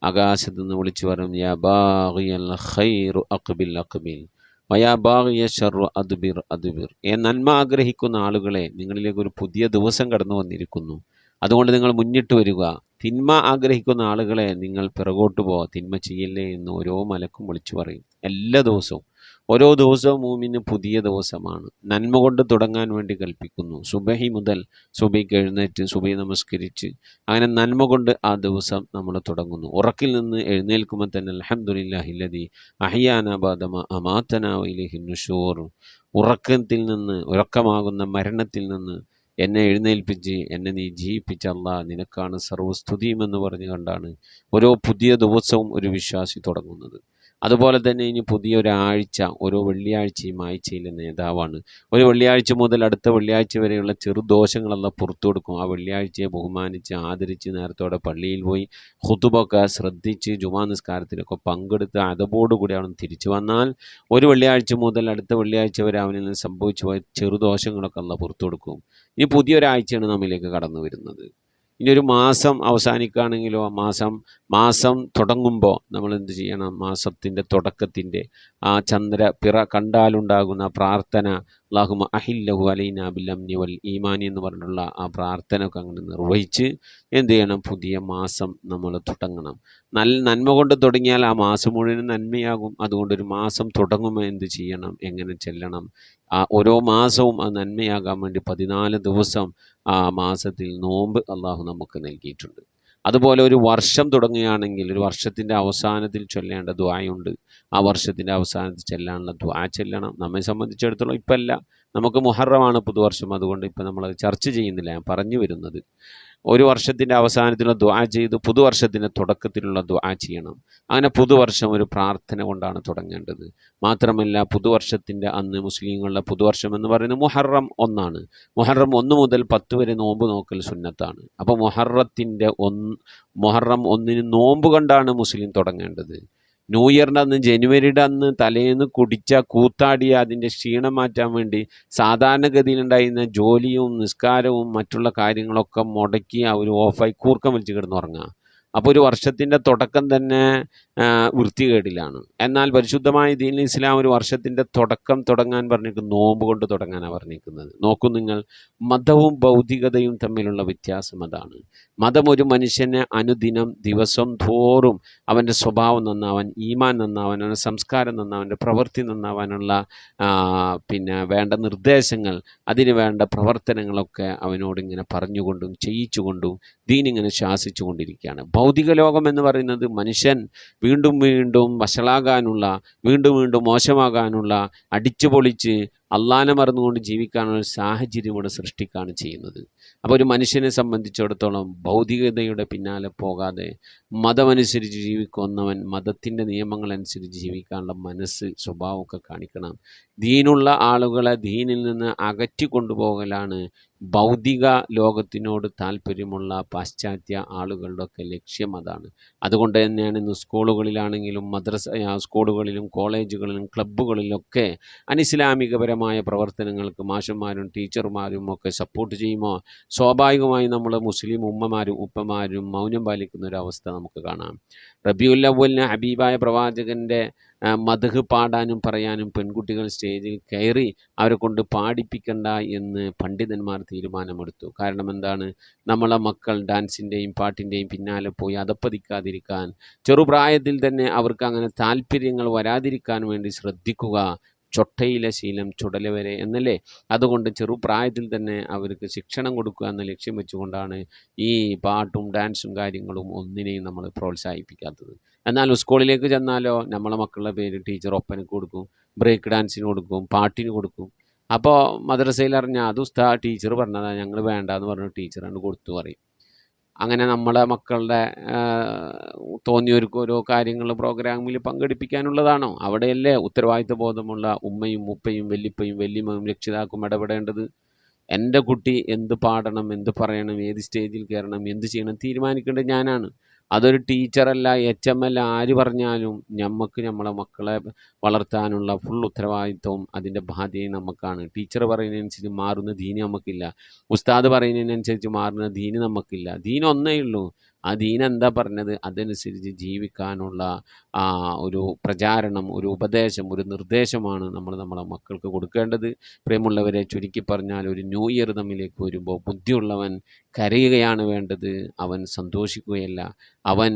ആകാശത്ത് നിന്ന് വിളിച്ചു പറയും, യാ ബാഗിയൽ ഖൈറു അഖ്ബിൽ അഖ്ബിൽ വയാ ബാഗിയ ശർറു അദ്ബിർ അദ്ബിർ. നന്മ ആഗ്രഹിക്കുന്ന ആളുകളെ, നിങ്ങളിലേക്ക് ഒരു പുതിയ ദിവസം കടന്നു വന്നിരിക്കുന്നു, അതുകൊണ്ട് നിങ്ങൾ മുന്നിട്ട് വരിക. തിന്മ ആഗ്രഹിക്കുന്ന ആളുകളെ നിങ്ങൾ പിറകോട്ട് പോവുക, തിന്മ ചെയ്യല്ലേ എന്ന് ഓരോ മലക്കും വിളിച്ചു പറയും. എല്ലാ ദിവസവും ഓരോ ദിവസവും മൂമിന് പുതിയ ദിവസമാണ്. നന്മ കൊണ്ട് തുടങ്ങാൻ വേണ്ടി കൽപ്പിക്കുന്നു. സുബഹി മുതൽ സുബഹിക്ക് എഴുന്നേറ്റ് സുബഹി നമസ്കരിച്ച് അങ്ങനെ നന്മ കൊണ്ട് ആ ദിവസം നമ്മൾ തുടങ്ങുന്നു. ഉറക്കിൽ നിന്ന് എഴുന്നേൽക്കുമ്പോൾ തന്നെ അൽഹംദുലില്ലാഹില്ലദീ അഹ്യാനാ ബഅദമാ അമാതനാ വഇലൈഹി നുശൂർ. ഉറക്കമാകുന്ന മരണത്തിൽ നിന്ന് എന്നെ എഴുന്നേൽപ്പിച്ച് എന്നെ നീ ജീവിപ്പിച്ച അല്ലാഹ്, നിനക്കാണ് സർവ്വസ്തുതിയും എന്ന് പറഞ്ഞു കണ്ടാണ് ഓരോ പുതിയ ദിവസവും ഒരു വിശ്വാസി തുടങ്ങുന്നത്. അതുപോലെ തന്നെ ഇനി പുതിയൊരാഴ്ച, ഓരോ വെള്ളിയാഴ്ചയും ആഴ്ചയിലെ നേതാവാണ്. ഒരു വെള്ളിയാഴ്ച മുതൽ അടുത്ത വെള്ളിയാഴ്ച വരെയുള്ള ചെറുദോഷങ്ങളെല്ലാം പുറത്തു കൊടുക്കും. ആ വെള്ളിയാഴ്ചയെ ബഹുമാനിച്ച് ആദരിച്ച് നേരത്തോടെ പള്ളിയിൽ പോയി ഖുതുബൊക്കെ ശ്രദ്ധിച്ച് ജുമാ നിസ്കാരത്തിലൊക്കെ പങ്കെടുത്ത് അതബോടുകൂടി അവൻ തിരിച്ചു വന്നാൽ ഒരു വെള്ളിയാഴ്ച മുതൽ അടുത്ത വെള്ളിയാഴ്ച വരെ അവനിൽ നിന്ന് സംഭവിച്ചു പോയ ചെറുദോഷങ്ങളൊക്കെ അല്ല പുറത്തു കൊടുക്കും. ഇനി പുതിയൊരാഴ്ചയാണ് നമ്മിലേക്ക് കടന്നു വരുന്നത്. ഇനി ഒരു മാസം അവസാനിക്കുകയാണെങ്കിലോ മാസം തുടങ്ങുമ്പോൾ നമ്മൾ എന്ത് ചെയ്യണം? മാസത്തിൻ്റെ തുടക്കത്തിൻ്റെ ആ ചന്ദ്രപിറ കണ്ടാലുണ്ടാകുന്ന പ്രാർത്ഥന, അല്ലാഹുമ്മ അഹില്ലഹു അലൈനാ ബിൽ അംനി വൽ ഈമാനി എന്ന് പറഞ്ഞിട്ടുള്ള ആ പ്രാർത്ഥന ഒക്കെ അങ്ങനെ നിർവഹിച്ച് എന്ത് ചെയ്യണം? പുതിയ മാസം നമ്മൾ തുടങ്ങണം. നന്മ കൊണ്ട് തുടങ്ങിയാൽ ആ മാസം മുഴുവൻ നന്മയാകും. അതുകൊണ്ടൊരു മാസം തുടങ്ങുമ്പോൾ എന്ത് ചെയ്യണം? എങ്ങനെ ചെല്ലണം? ആ ഓരോ മാസവും അത് നന്മയാകാൻ വേണ്ടി 14 ദിവസം ആ മാസത്തിൽ നോമ്പ് അള്ളാഹു നമുക്ക് നൽകിയിട്ടുണ്ട്. അതുപോലെ ഒരു വർഷം തുടങ്ങുകയാണെങ്കിൽ ഒരു വർഷത്തിൻ്റെ അവസാനത്തിൽ ചൊല്ലേണ്ട ദുആയുണ്ട്. ആ വർഷത്തിൻ്റെ അവസാനത്തിൽ ചെല്ലാനുള്ള ദുആ ചെല്ലണം. നമ്മെ സംബന്ധിച്ചിടത്തോളം ഇപ്പം അല്ല, നമുക്ക് മുഹറമാണ് പുതുവർഷം, അതുകൊണ്ട് ഇപ്പം നമ്മളത് ചർച്ച ചെയ്യുന്നില്ല. ഞാൻ പറഞ്ഞു വരുന്നത് ഒരു വർഷത്തിൻ്റെ അവസാനത്തിലുള്ള ദുആ ചെയ്ത് പുതുവർഷത്തിൻ്റെ തുടക്കത്തിലുള്ള ദുആ ചെയ്യണം. അങ്ങനെ പുതുവർഷം ഒരു പ്രാർത്ഥന കൊണ്ടാണ് തുടങ്ങേണ്ടത്. മാത്രമല്ല പുതുവർഷത്തിൻ്റെ അന്ന് മുസ്ലിങ്ങളുടെ പുതുവർഷം എന്ന് പറയുന്നത് മുഹറം 1 മുഹറം 1 മുതൽ 10 വരെ നോമ്പ് നോക്കൽ സുന്നത്താണ്. അപ്പോൾ മുഹറം 1 നോമ്പ് കണ്ടാണ് മുസ്ലിം തുടങ്ങേണ്ടത്. ന്യൂ ഇയറിൻ്റെ അന്ന് ജനുവരിയുടെ അന്ന് തലേന്ന് കൂത്താടിയ അതിൻ്റെ ക്ഷീണം മാറ്റാൻ വേണ്ടി സാധാരണഗതിയിലുണ്ടായിരുന്ന ജോലിയും നിസ്കാരവും മറ്റുള്ള കാര്യങ്ങളൊക്കെ മുടക്കി ഒരു ഓഫായി കൂർക്കം വലിച്ച് കിടന്നുറങ്ങുക. അപ്പോൾ ഒരു വർഷത്തിൻ്റെ തുടക്കം തന്നെ വൃത്തികേടിലാണ്. എന്നാൽ പരിശുദ്ധമായ ദീനുൽ ഇസ്ലാം ഒരു വർഷത്തിൻ്റെ തുടക്കം തുടങ്ങാൻ പറഞ്ഞിരിക്കുന്നത് നോമ്പ് കൊണ്ട് തുടങ്ങാനാണ് പറഞ്ഞിരിക്കുന്നത്. നോക്കൂ നിങ്ങൾ, മതവും ഭൗതികതയും തമ്മിലുള്ള വ്യത്യാസം അതാണ്. മതം ഒരു മനുഷ്യനെ അനുദിനം ദിവസം തോറും അവൻ്റെ സ്വഭാവം നന്നാവാൻ, ഈമാൻ നന്നാവാൻ, അവൻ്റെ സംസ്കാരം നന്നാവാൻ, അവൻ്റെ പ്രവൃത്തി നന്നാവാനുള്ള വേണ്ട നിർദ്ദേശങ്ങൾ, അതിന് വേണ്ട പ്രവർത്തനങ്ങളൊക്കെ അവനോട് ഇങ്ങനെ പറഞ്ഞുകൊണ്ടും ചെയ്യിച്ചുകൊണ്ടും ദീനിങ്ങനെ ശാസിച്ചു കൊണ്ടിരിക്കുകയാണ്. ഭൗതിക ലോകം എന്ന് പറയുന്നത് മനുഷ്യൻ വീണ്ടും വീണ്ടും വഷളാകാനുള്ള, വീണ്ടും വീണ്ടും മോശമാകാനുള്ള, അടിച്ചു പൊളിച്ച് അള്ളാനെ മറന്നുകൊണ്ട് ജീവിക്കാനുള്ള ഒരു സാഹചര്യം ഇവിടെ സൃഷ്ടിക്കുകയാണ് ചെയ്യുന്നത്. അപ്പോൾ ഒരു മനുഷ്യനെ സംബന്ധിച്ചിടത്തോളം ഭൗതികതയുടെ പിന്നാലെ പോകാതെ മതമനുസരിച്ച് ജീവിക്കുന്നവൻ മതത്തിൻ്റെ നിയമങ്ങളനുസരിച്ച് ജീവിക്കാനുള്ള മനസ്സ്, സ്വഭാവമൊക്കെ കാണിക്കണം. ദീനുള്ള ആളുകളെ ദീനിൽ നിന്ന് അകറ്റി കൊണ്ടുപോകലാണ് ഭൗതിക ലോകത്തിനോട് താല്പര്യമുള്ള പാശ്ചാത്യ ആളുകളുടെയൊക്കെ ലക്ഷ്യം. അതാണ്. അതുകൊണ്ട് തന്നെയാണ് ഇന്ന് സ്കൂളുകളിലാണെങ്കിലും സ്കൂളുകളിലും കോളേജുകളിലും ക്ലബ്ബുകളിലൊക്കെ അനിസ്ലാമികപരമായ പ്രവർത്തനങ്ങൾക്ക് മാഷന്മാരും ടീച്ചർമാരും ഒക്കെ സപ്പോർട്ട് ചെയ്യുമ്പോൾ സ്വാഭാവികമായി നമ്മൾ മുസ്ലിം ഉമ്മമാരും ഉപ്പമാരും മൗനം പാലിക്കുന്ന ഒരു അവസ്ഥ നമുക്ക് കാണാം. റബീഉൽ അവ്വലിന് ഹബീബായ പ്രവാചകൻ്റെ മദ്ഹ് പാടാനും പറയാനും പെൺകുട്ടികൾ സ്റ്റേജിൽ കയറി അവരെ കൊണ്ട് പാടിപ്പിക്കണ്ട എന്ന് പണ്ഡിതന്മാർ തീരുമാനമെടുത്തു. കാരണം എന്താണ്? നമ്മളെ മക്കൾ ഡാൻസിൻ്റെയും പാട്ടിൻ്റെയും പിന്നാലെ പോയി അതപ്പതിക്കാതിരിക്കാൻ, ചെറുപ്രായത്തിൽ തന്നെ അവർക്ക് അങ്ങനെ താല്പര്യങ്ങൾ വരാതിരിക്കാൻ വേണ്ടി ശ്രദ്ധിക്കുക. ചൊട്ടയിലെ ശീലം ചുടല വരെ എന്നല്ലേ? അതുകൊണ്ട് ചെറുപ്രായത്തിൽ തന്നെ അവർക്ക് ശിക്ഷണം കൊടുക്കുക എന്ന ലക്ഷ്യം വെച്ചുകൊണ്ടാണ് ഈ പാട്ടും ഡാൻസും കാര്യങ്ങളും ഒന്നിനെയും നമ്മൾ പ്രോത്സാഹിപ്പിക്കാത്തത്. എന്നാൽ സ്കൂളിലേക്ക് ചെന്നാലോ നമ്മളെ മക്കളുടെ പേര് ടീച്ചർ ഒപ്പനക്ക് കൊടുക്കും, ബ്രേക്ക് ഡാൻസിന് കൊടുക്കും, പാട്ടിന് കൊടുക്കും. അപ്പോൾ മദ്രസയിൽ അറിഞ്ഞാൽ അത് ടീച്ചർ പറഞ്ഞതാണ്, ഞങ്ങൾ വേണ്ടാന്ന് പറഞ്ഞു ടീച്ചറാണ് കൊടുത്തു പറയും. അങ്ങനെ നമ്മളെ മക്കളുടെ തോന്നിയവർക്ക് ഓരോ കാര്യങ്ങൾ പ്രോഗ്രാമിൽ പങ്കെടുപ്പിക്കാനുള്ളതാണോ? അവിടെയല്ലേ ഉത്തരവാദിത്വ ബോധമുള്ള ഉമ്മയും ഉപ്പയും വല്ലിപ്പയും വല്യമ്മയും രക്ഷിതാക്കും ഇടപെടേണ്ടത്? എൻ്റെ കുട്ടി എന്ത് പാടണം, എന്ത് പറയണം, ഏത് സ്റ്റേജിൽ കയറണം, എന്ത് ചെയ്യണം തീരുമാനിക്കേണ്ടത് ഞാനാണ്. അതൊരു ടീച്ചറല്ല, HM ആര് പറഞ്ഞാലും നമുക്ക് നമ്മളെ മക്കളെ വളർത്താനുള്ള ഫുൾ ഉത്തരവാദിത്വവും അതിൻ്റെ ബാധ്യതയും നമുക്കാണ്. ടീച്ചർ പറയുന്നതിനനുസരിച്ച് മാറുന്ന ദീന് നമുക്കില്ല, ഉസ്താദ് പറയുന്നതിനനുസരിച്ച് മാറുന്ന ദീന് നമുക്കില്ല. ദീൻ ഒന്നേ ഉള്ളൂ. ആ ദീൻ എന്താ പറഞ്ഞത് അതനുസരിച്ച് ജീവിക്കാനുള്ള ഒരു പ്രചാരണം, ഒരു ഉപദേശം, ഒരു നിർദ്ദേശമാണ് നമ്മൾ നമ്മളെ മക്കൾക്ക് കൊടുക്കേണ്ടത്. പ്രിയമുള്ളവരെ, ചുരുക്കി പറഞ്ഞാൽ ഒരു ന്യൂ ഇയർ തമ്മിലേക്ക് വരുമ്പോൾ ബുദ്ധിയുള്ളവൻ കരയുകയാണ് വേണ്ടത്, അവൻ സന്തോഷിക്കുകയല്ല. അവൻ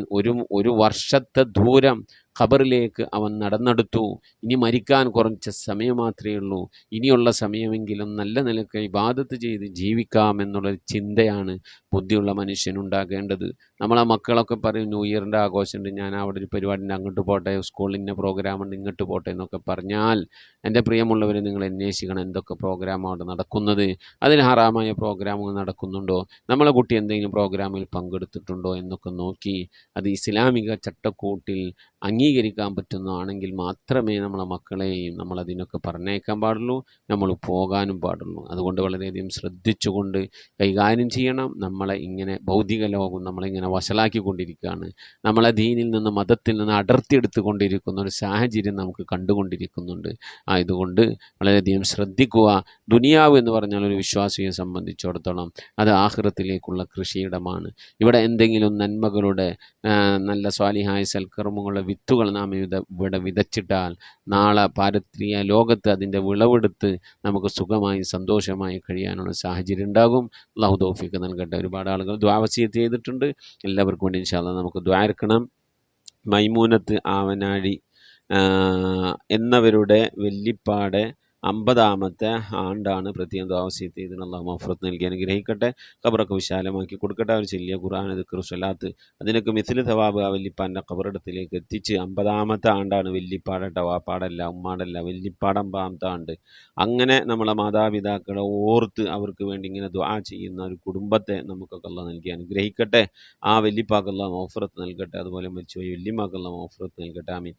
ഒരു വർഷത്തെ ദൂരം ഖബറിലേക്ക് അവൻ നടന്നെടുത്തു. ഇനി മരിക്കാൻ കുറച്ച് സമയം മാത്രമേ ഉള്ളൂ. ഇനിയുള്ള സമയമെങ്കിലും നല്ല നിലയ്ക്ക് ഇബാദത്ത് ചെയ്ത് ജീവിക്കാമെന്നുള്ളൊരു ചിന്തയാണ് ബുദ്ധിയുള്ള മനുഷ്യനുണ്ടാകേണ്ടത്. നമ്മളെ മക്കളൊക്കെ പറയും ന്യൂ ഇയറിൻ്റെ ആഘോഷമുണ്ട്, ഞാൻ അവിടെ ഒരു പരിപാടിൻ്റെ അങ്ങോട്ട് പോട്ടെ, സ്കൂളിൻ്റെ പ്രോഗ്രാമുണ്ട് ഇങ്ങോട്ട് പോട്ടെ എന്നൊക്കെ പറഞ്ഞാൽ എൻ്റെ പ്രിയമുള്ളവരെ നിങ്ങൾ അന്വേഷിക്കണം എന്തൊക്കെ പ്രോഗ്രാമാണ് നടക്കുന്നത്, അതിൽ ഹറാമായ പ്രോഗ്രാമുകൾ നടക്കുന്നുണ്ടോ, നമ്മളെ കുട്ടി എന്തെങ്കിലും പ്രോഗ്രാമിൽ പങ്കെടുത്തിട്ടുണ്ടോ എന്നൊക്കെ നോക്കി അത് ഇസ്ലാമിക ചട്ടക്കൂട്ടിൽ അംഗീകരിക്കാൻ പറ്റുന്നതാണെങ്കിൽ മാത്രമേ നമ്മളെ മക്കളെയും നമ്മളതിനൊക്കെ പറഞ്ഞേക്കാൻ പാടുള്ളൂ, നമ്മൾ പോകാനും പാടുള്ളൂ. അതുകൊണ്ട് വളരെയധികം ശ്രദ്ധിച്ചുകൊണ്ട് കൈകാര്യം ചെയ്യണം. നമ്മളെ ഇങ്ങനെ ഭൗതിക ലോകം നമ്മളിങ്ങനെ വഷളാക്കിക്കൊണ്ടിരിക്കുകയാണ്. നമ്മളെ ദീനിൽ നിന്ന് മതത്തിൽ നിന്ന് അടർത്തിയെടുത്തു കൊണ്ടിരിക്കുന്ന ഒരു സാഹചര്യം നമുക്ക് കണ്ടുകൊണ്ടിരിക്കുന്നുണ്ട്. ആയതുകൊണ്ട് വളരെയധികം ശ്രദ്ധിക്കുക. ദുനിയാവ് എന്ന് പറഞ്ഞാൽ ഒരു വിശ്വാസിയെ സംബന്ധിച്ചിടത്തോളം അത് ആഖിറത്തിലേക്കുള്ള കൃഷിയിടമാണ്. ഇവിടെ എന്തെങ്കിലും നന്മകളുടെ നല്ല സ്വാലിഹായ സൽക്കർമ്മങ്ങളുടെ വിത്തുകൾ നാം ഇവിടെ വിതച്ചിട്ടാൽ നാളെ പാരത്രിക ലോകത്ത് അതിൻ്റെ വിളവെടുത്ത് നമുക്ക് സുഖമായി സന്തോഷമായി കഴിയാനുള്ള സാഹചര്യം ഉണ്ടാകും. അല്ലാഹു തൗഫീഖ് നൽകട്ടെ. ഒരുപാട് ആളുകൾ ദുആ വസിയത്ത് ചെയ്തിട്ടുണ്ട്. എല്ലാവർക്കും വേണ്ടി ഇൻഷാ അല്ലാഹ് നമുക്ക് ദുആ ഇറക്കണം. മൈമൂനത്ത് ആവനാഴി എന്നവരുടെ വെല്ലിപ്പാടെ 50ാമത്തെ ആണ്ടാണ്. പ്രത്യേകം ദുആ വസിയത്ത് ചെയ്ത് അല്ലാഹു മഗ്ഫിറത്ത് നൽകി അനുഗ്രഹിക്കട്ടെ. ഖബറൊക്കെ വിശാലമാക്കി കൊടുക്കട്ടെ. അവർ ചെല്ലിയ ഖുർആൻ, ദിക്ർ, സ്വലാത്ത് അതിനൊക്കെ മിസ്ലു തവാബ് ആ വല്ലിപ്പാൻ്റെ ഖബറിടത്തിലേക്ക് എത്തിച്ച് 50ാമത്തെ ആണ്ടാണ്. വെല്ലിപ്പാടട്ട, വാപ്പാടല്ല, ഉമ്മാടല്ല, വെല്ലിപ്പാട് 50ാമത്തെ ആണ്ട്. അങ്ങനെ നമ്മളെ മാതാപിതാക്കളെ ഓർത്ത് അവർക്ക് വേണ്ടി ഇങ്ങനെ ദുആ ചെയ്യുന്ന ഒരു കുടുംബത്തെ നമുക്കൊക്കെ അല്ലാഹു നൽകി അനുഗ്രഹിക്കട്ടെ. ആ വെല്ലിപ്പാക്ക് അല്ലാഹു മഗ്ഫിറത്ത് നൽകട്ടെ. അതുപോലെ മരിച്ചുപോയി വെല്ലിമാക്ക് അല്ലാഹു മഗ്ഫിറത്ത് നൽകട്ടെ. ആമീൻ.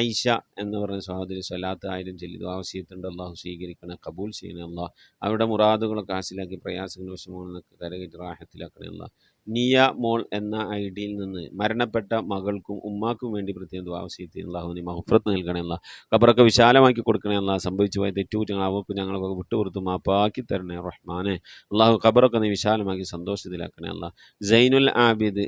ഐഷ എന്ന് പറഞ്ഞ സഹോദരി സ്വലാത്ത് 1000 ചൊല്ലി ദുആ വസിയത്തുണ്ട്. അല്ലാഹു സ്വീകരിക്കണേ, കബൂൽ ചെയ്യണേ. അല്ലാഹ് അവരുടെ മുറാദുകളൊക്കെ ഹാസിലാക്കി പ്രയാസങ്ങൾ വിഷമങ്ങളൊക്കെ കരകയറ്റി റാഹത്തിലാക്കണേ. അല്ലാഹ് നിയ മോൾ എന്ന ഐഡിയിൽ നിന്ന് മരണപ്പെട്ട മകൾക്കും ഉമ്മാക്കും വേണ്ടി പ്രത്യേകം ദുആ വസിയത്ത് ചെയ്യുന്നു. അല്ലാഹു നീ മഗ്ഫിറത്ത് നൽകണേ. അല്ലാഹ് ഖബറൊക്കെ വിശാലമാക്കി കൊടുക്കണേ. അല്ലാഹ് സംഭവിച്ചു പോയ തെറ്റുകുറ്റങ്ങൾ അവർക്ക് ഞങ്ങളൊക്കെ വിട്ടുപുറത്ത് മാപ്പാക്കി തരണേ റഹ്മാനെ. അല്ലാഹു ഖബറൊക്കെ നീ വിശാലമാക്കി സന്തോഷത്തിലാക്കണേ. അല്ലാഹ് സൈനുൽ ആബിദ്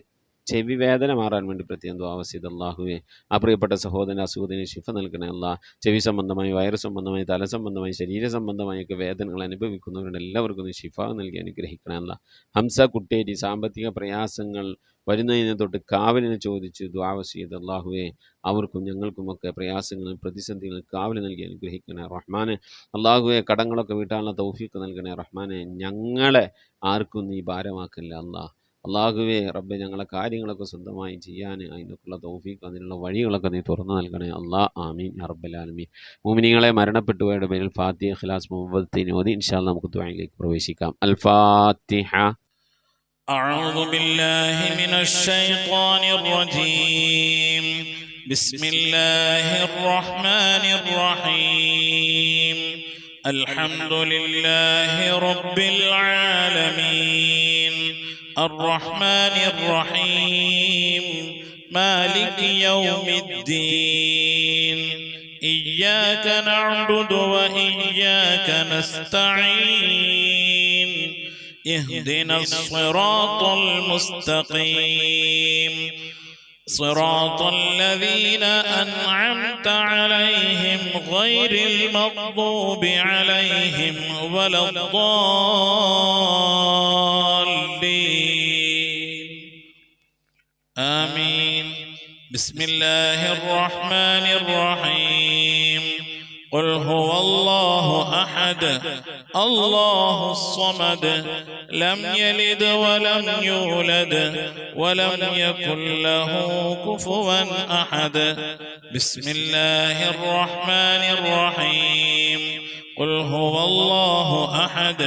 ചെവി വേദന മാറാൻ വേണ്ടി പ്രത്യേകം ദുആ ചെയ്ത് അല്ലാഹുവേ ആ പ്രിയപ്പെട്ട സഹോദരൻ അസുഖത്തിന് ശിഫ നൽകണേ അല്ലാഹ്. ചെവി സംബന്ധമായി, വയറ് സംബന്ധമായി, തല സംബന്ധമായി, ശരീര സംബന്ധമായൊക്കെ വേദനകൾ അനുഭവിക്കുന്നവരുടെ എല്ലാവർക്കും ശിഫ നൽകി അനുഗ്രഹിക്കണേ അല്ലാഹ്. ഹംസ കുട്ടേരി സാമ്പത്തിക പ്രയാസങ്ങൾ വരുന്നതിനെ തൊട്ട് കാവലിനെ ചോദിച്ച് ദുആ ചെയ്ത് അല്ലാഹുവേ അവർക്കും ഞങ്ങൾക്കുമൊക്കെ പ്രയാസങ്ങളും പ്രതിസന്ധികളും കാവൽ നൽകി അനുഗ്രഹിക്കണേ റഹ്മാനെ. അല്ലാഹുവേ കടങ്ങളൊക്കെ വീട്ടാനുള്ള തൗഫീഖ് നൽകണേ റഹ്മാനെ. ഞങ്ങളെ ആർക്കും നീ ഭാരമാക്കല്ല അല്ലാഹ്. അല്ലാഹുവേ റബ്ബെ ഞങ്ങളെ കാര്യങ്ങളൊക്കെ സ്വന്തമായി ചെയ്യാൻ അതിനൊക്കെയുള്ള തൗഫീഖ്, അതിനുള്ള വഴികളൊക്കെ നീ തുറന്നു നൽകണേ അല്ലാഹ്. ആമീൻ യാ റബ്ബൽ ആലമീൻ. മുഅ്മിനീങ്ങളെ മരണപ്പെട്ടുപോയവരുടെ പേരിൽ ഫാത്തിഹ, ഇഖ്ലാസ്, മുവദ്ദിൻ ഓതി ഇൻഷാ അല്ലാഹ് നമുക്ക് ദുആയിലേക്ക് പ്രവേശിക്കാം. അൽ ഫാത്തിഹ. أعوذ بالله من الشيطان الرجيم. بسم الله الرحمن الرحيم. الحمد لله رب العالمين الرحمن الرحيم مالك يوم الدين إياك نعبد وإياك نستعين اهدنا الصراط المستقيم صراط الذين أنعمت عليهم غير المغضوب عليهم ولا الضالين آمين. بسم الله الرحمن الرحيم. قل هو الله أحد الله الصمد لم يلد ولم يولد ولم يكن له كفوا أحد. بسم الله الرحمن الرحيم. قل هو الله أحد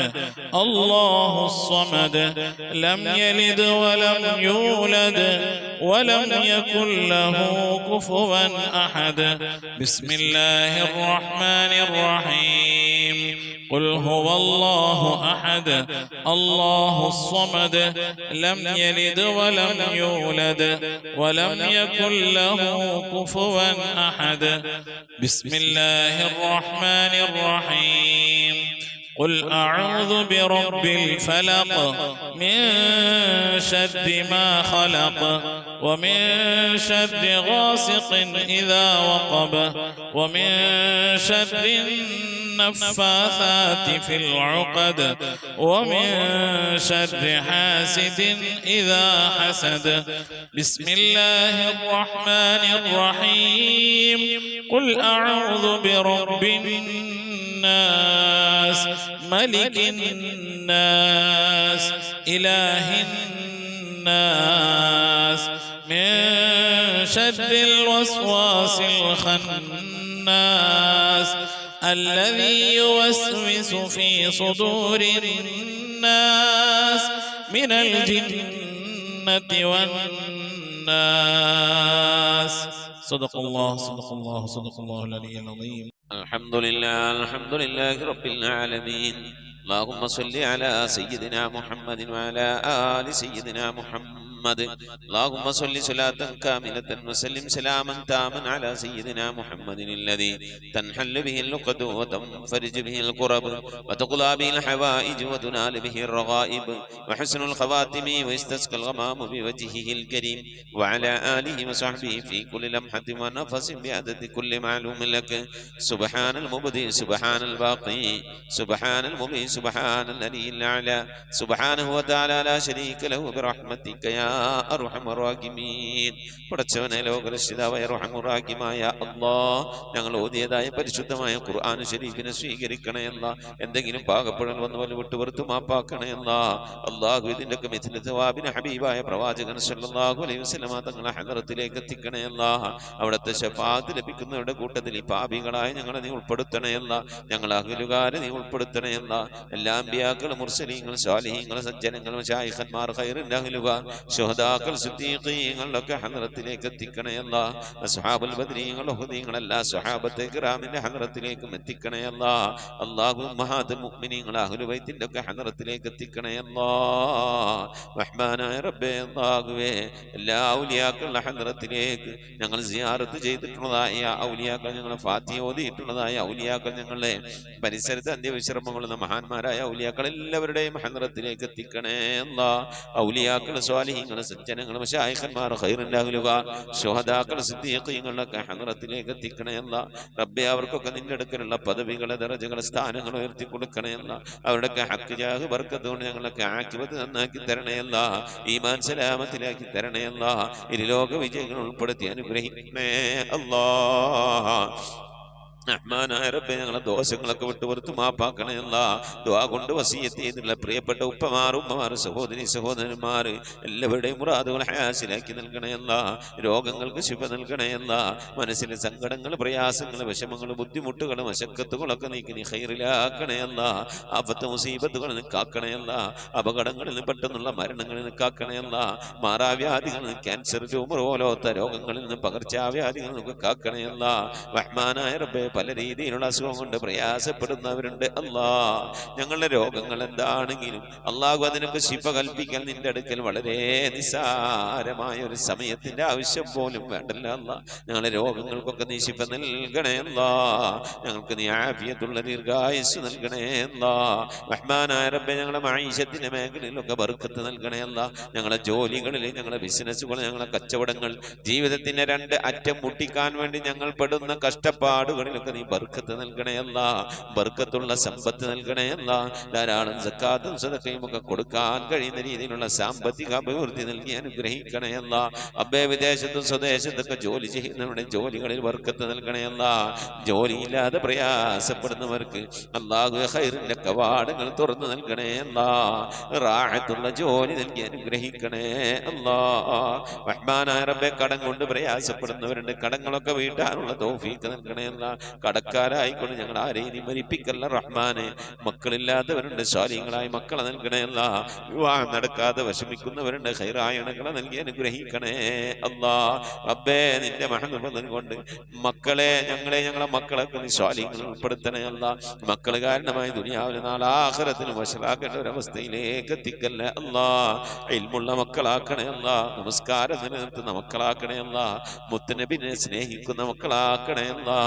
الله الصمد لم يلد ولم يولد ولم يكن له كفوا أحد. بسم الله الرحمن الرحيم. قل هو الله أحد الله الصمد لم يلد ولم يولد ولم يكن له كفوا أحد. بسم الله الرحمن الرحيم. قل أعوذ برب الفلق من شر ما خلق ومن شر غاسق إذا وقب ومن شر النفاثات في العقد ومن شر حاسد إذا حسد. بسم الله الرحمن الرحيم. قل أعوذ برب الناس ملك الناس إله الناس من شر الوسواس الخناس الذي يوسوس في صدور الناس من الجنة والناس. صدق الله صدق الله صدق الله العلي العظيم. الحمد لله رب العالمين. اللهم صل على سيدنا محمد وعلى آل سيدنا محمد. اللهم صل صلاة كاملة وسلم سلاما تاما على سيدنا محمد الذي تنحل به اللقد وتنفرج به الكرب وتقضى به الحوائج وتنال به الرغائب وحسن الخواتم ويستسقى الغمام بوجهه الكريم وعلى آله وصحبه في كل لمحة ونفس بعدد كل معلوم لك. سبحان المبدئ سبحان الباقي سبحان المبين سبحان الذي الأعلى سبحانه وتعالى لا شريك له برحمتك يا അർഹമർ റഹീമീൻ. പടച്ചവനെ ലോകരക്ഷിതാവായ അർഹമർ റഹീമായ അല്ലാഹ്, ഞങ്ങൾ ഓതിയതായ പരിശുദ്ധമായ ഖുർആൻ ശരീഫിനെ സ്വീകരിക്കണേ അല്ലാഹ്. എന്തെങ്കിലും പാകപ്പെടൽ വന്നു വല്ല വിട്ടുപുറത്ത് മാപ്പാക്കണേ അല്ലാഹ്. അല്ലാഹു ഇതിൻ്റെയൊക്കെ മിഥ്ല സവാബിനെ ഹബീബായ പ്രവാചകൻ സല്ലല്ലാഹു അലൈഹി വസല്ലമ തങ്ങളെ ഹദറത്തിലേക്ക് എത്തിക്കണേ അല്ലാഹ്. അവിടുത്തെ ശഫാഅത്ത് ലഭിക്കുന്നവരുടെ കൂട്ടത്തിൽ ഈ പാപികളായ ഞങ്ങളെ നീ ഉൾപ്പെടുത്തണേ അല്ലാഹ്. ഞങ്ങൾ അഹ്ലുകാരെ നീ ഉൾപ്പെടുത്തണേ അല്ലാഹ്. എല്ലാ അമ്പിയാക്കൾ മുർസലീങ്ങൾ സ്വാലിഹീങ്ങൾ സജ്ജനങ്ങൾ മശായിഖന്മാർ ഖൈറിൻ്റെ അഹ്ലുകാർ ശുഹദാക്കൾ സിദ്ദീഖീങ്ങളൊക്കെ ഹദറത്തിലേക്ക് എത്തിക്കണേ അല്ലാഹ്. അസ്ഹാബുൽ ബദ്രീങ്ങൾ ഉഹദീങ്ങൾ എല്ലാ സ്വഹാബത്തെ കിറാമിന്റെ ഹദറത്തിലേക്ക് എത്തിക്കണേ അല്ലാഹ്. അല്ലാഹു ഉമ്മഹാത്തുൽ മുഅ്മിനീങ്ങൾ അഹ്ലു ബൈത്തിന്റെ ഒക്കെ ഹദറത്തിലേക്ക് എത്തിക്കണേ അല്ലാഹ്. റഹ്മാനായ റബ്ബേ അല്ലാഹുവേ, എല്ലാ ഔലിയാക്കളുടെ ഹദറത്തിലേക്ക് ഞങ്ങൾ സിയാറത്ത് ചെയ്തിട്ടുള്ളതായ ഔലിയാക്കൾ, ഞങ്ങളെ ഫാത്തിഹ ഓതിയിട്ടുള്ളതായ ഔലിയാക്കൾ, ഞങ്ങളുടെ പരിസരത്ത് അന്ത്യവിശ്രമം കൊള്ളുന്ന മഹാന്മാരായ ഔലിയാക്കൾ എല്ലാവരുടെയും ഹദറത്തിലേക്ക് എത്തിക്കണേ അല്ലാഹ്. ഔലിയാക്കൾ സ്വാലിഹീങ്ങൾ സ്വാലിഹീങ്ങൾ സജ്ജനങ്ങൾ മശായിഖന്മാർ ഖൈറിന്റെ അഹ്ലുകാർ ശുഹദാക്കൾ സിദ്ദീഖീങ്ങളുടെ ഹദ്റത്തിലേക്ക് എത്തിക്കണേ അല്ലാ റബ്ബേ അവർക്കൊക്കെ നിന്റെ അടുക്കലുള്ള പദവികളെ ദറജകളെ സ്ഥാനങ്ങൾ ഉയർത്തി കൊടുക്കണേ അല്ലാ അവരുടെയൊക്കെ ഹക്ക് ജാഹ് ബർക്കത്ത് കൊണ്ട് ഞങ്ങളൊക്കെ ആഖിബത്ത് നന്നാക്കി തരണേ അല്ലാ ഈമാൻ സലാമത്തിലാക്കി തരണേ അല്ലാ ഇരുലോക വിജയങ്ങൾ ഉൾപ്പെടുത്തി അനുഗ്രഹിക്കണേ അല്ലാ റഹ്മാനായ റബ്ബേ ഞങ്ങളെ ദോഷങ്ങളൊക്കെ വിട്ടുപുറത്ത് മാപ്പാക്കണേ അല്ലാ ദുആ കൊണ്ട് വസിയത്ത് ചെയ്തിട്ടുള്ള പ്രിയപ്പെട്ട ഉമ്മമാർ സഹോദരി സഹോദരന്മാർ എല്ലാവരുടെയും മുറാദുകൾ ഹാസിലാക്കി നൽകണേ അല്ലാ രോഗങ്ങൾക്ക് ശുഭ നൽകണേ അല്ലാ മനസ്സിലെ സങ്കടങ്ങൾ പ്രയാസങ്ങൾ വിഷമങ്ങൾ ബുദ്ധിമുട്ടുകൾ മശക്കത്തുകളൊക്കെ നീക്കി നീ ഖൈറിലാക്കണേ അല്ലാ ആഫത്ത് മുസീബത്തുകളിൽ നിന്ന് കാക്കണേ അല്ലാ അപകടങ്ങളിൽ നിന്ന് പെട്ടെന്നുള്ള മരണങ്ങളിൽ നിന്ന് കാക്കണേ അല്ലാ മാറാവ്യാധികളിൽ നിന്ന് ക്യാൻസർ ട്യൂമർ പോലത്തെ രോഗങ്ങളിൽ നിന്ന് പകർച്ചാവ്യാധികളിൽ നിന്നൊക്കെ കാക്കണേ അല്ലാ റഹ്മാനായ റബ്ബേ പല രീതിയിലുള്ള അസുഖം കൊണ്ട് പ്രയാസപ്പെടുന്നവരുണ്ട് അല്ലാ ഞങ്ങളുടെ രോഗങ്ങൾ എന്താണെങ്കിലും അള്ളാഹു അതിനൊക്കെ ശിഫ കൽപ്പിക്കാൻ നിന്റെ അടുക്കൽ വളരെ നിസ്സാരമായ ഒരു സമയത്തിന്റെ ആവശ്യം പോലും വേണ്ടല്ല അല്ലാ ഞങ്ങളുടെ രോഗങ്ങൾക്കൊക്കെ നീ ശിഫ നൽകണേ അല്ലാ ഞങ്ങൾക്ക് നീ ആഫിയത്തുള്ള ദീർഘായുസ് നൽകണേ അല്ലാ റഹ്മാനായ റബ്ബേ ഞങ്ങളുടെ മഈശത്തിന്റെ മേഖലയിലൊക്കെ ബർക്കത്ത് നൽകണേ അല്ലാ ഞങ്ങളുടെ ജോലികളിൽ ഞങ്ങളുടെ ബിസിനസ്സുകൾ ഞങ്ങളുടെ കച്ചവടങ്ങൾ ജീവിതത്തിന്റെ രണ്ട് അറ്റം മുട്ടിക്കാൻ വേണ്ടി ഞങ്ങൾ പെടുന്ന കഷ്ടപ്പാടുകളിൽ നീ ബർക്കത്ത് നൽകണേ അല്ലാ ബർക്കത്തുള്ള സമ്പത്ത് നൽകണേ അല്ലാ ധാരാളം സക്കാത്തും സദഖയും ഒക്കെ കൊടുക്കാൻ കഴിയുന്ന രീതിയിലുള്ള സാമ്പത്തിക അഭിവൃദ്ധി നൽകി അനുഗ്രഹിക്കണേ അല്ലാ അബ്ബേ വിദേശത്തും സ്വദേശത്തൊക്കെ ജോലി ചെയ്യുന്നവരുടെ ജോലികളിൽ ബർക്കത്ത് നൽകണേ അല്ലാ ജോലിയില്ലാതെ പ്രയാസപ്പെടുന്നവർക്ക് അല്ലാഹു ഖൈറിന്റെ കവാടങ്ങൾ തുറന്നു നൽകണേ അല്ലാ റാഹത്തുള്ള ജോലി നൽകി അനുഗ്രഹിക്കണേ അല്ലാ റഹ്മാനായ റബ്ബേ കടം കൊണ്ട് പ്രയാസപ്പെടുന്നവരുണ്ട് കടങ്ങളൊക്കെ വീട്ടാനുള്ള തൗഫീഖ് നൽകണേ അല്ലാ കടക്കാരായിക്കൊണ്ട് ഞങ്ങൾ ആരെയും നീ മരിപ്പിക്കല്ല റഹ്മാനെ മക്കളില്ലാത്തവരുണ്ട് സ്വാലിഹീങ്ങളായി മക്കളെ നൽകണേ അല്ലാ വിവാഹം നടക്കാതെ വിഷമിക്കുന്നവരുണ്ട് ഖൈറായ ഇണകളെ നൽകി അനുഗ്രഹിക്കണേ അല്ലാ റബ്ബേ നിന്റെ മഹത്വം കൊണ്ട് മക്കളെ ഞങ്ങളെ മക്കളൊക്കെ നീ സ്വാലിഹീങ്ങളിൽ ഉൾപ്പെടുത്തണേ അല്ലാ മക്കൾ കാരണമായി ദുനിയാവിലെ നാളെ ആഖിറത്തിൽ വശലാക്കേണ്ട ഒരവസ്ഥയിലേക്ക് എത്തിക്കല്ല അല്ലാ ഇൽമുള്ള മക്കളാക്കണേ അല്ലാ നമസ്കാരം നിലനിർത്തുന്ന മക്കളാക്കണേ അല്ലാ മുത്തുനബിനെ സ്നേഹിക്കുന്ന മക്കളാക്കണേ അല്ലാ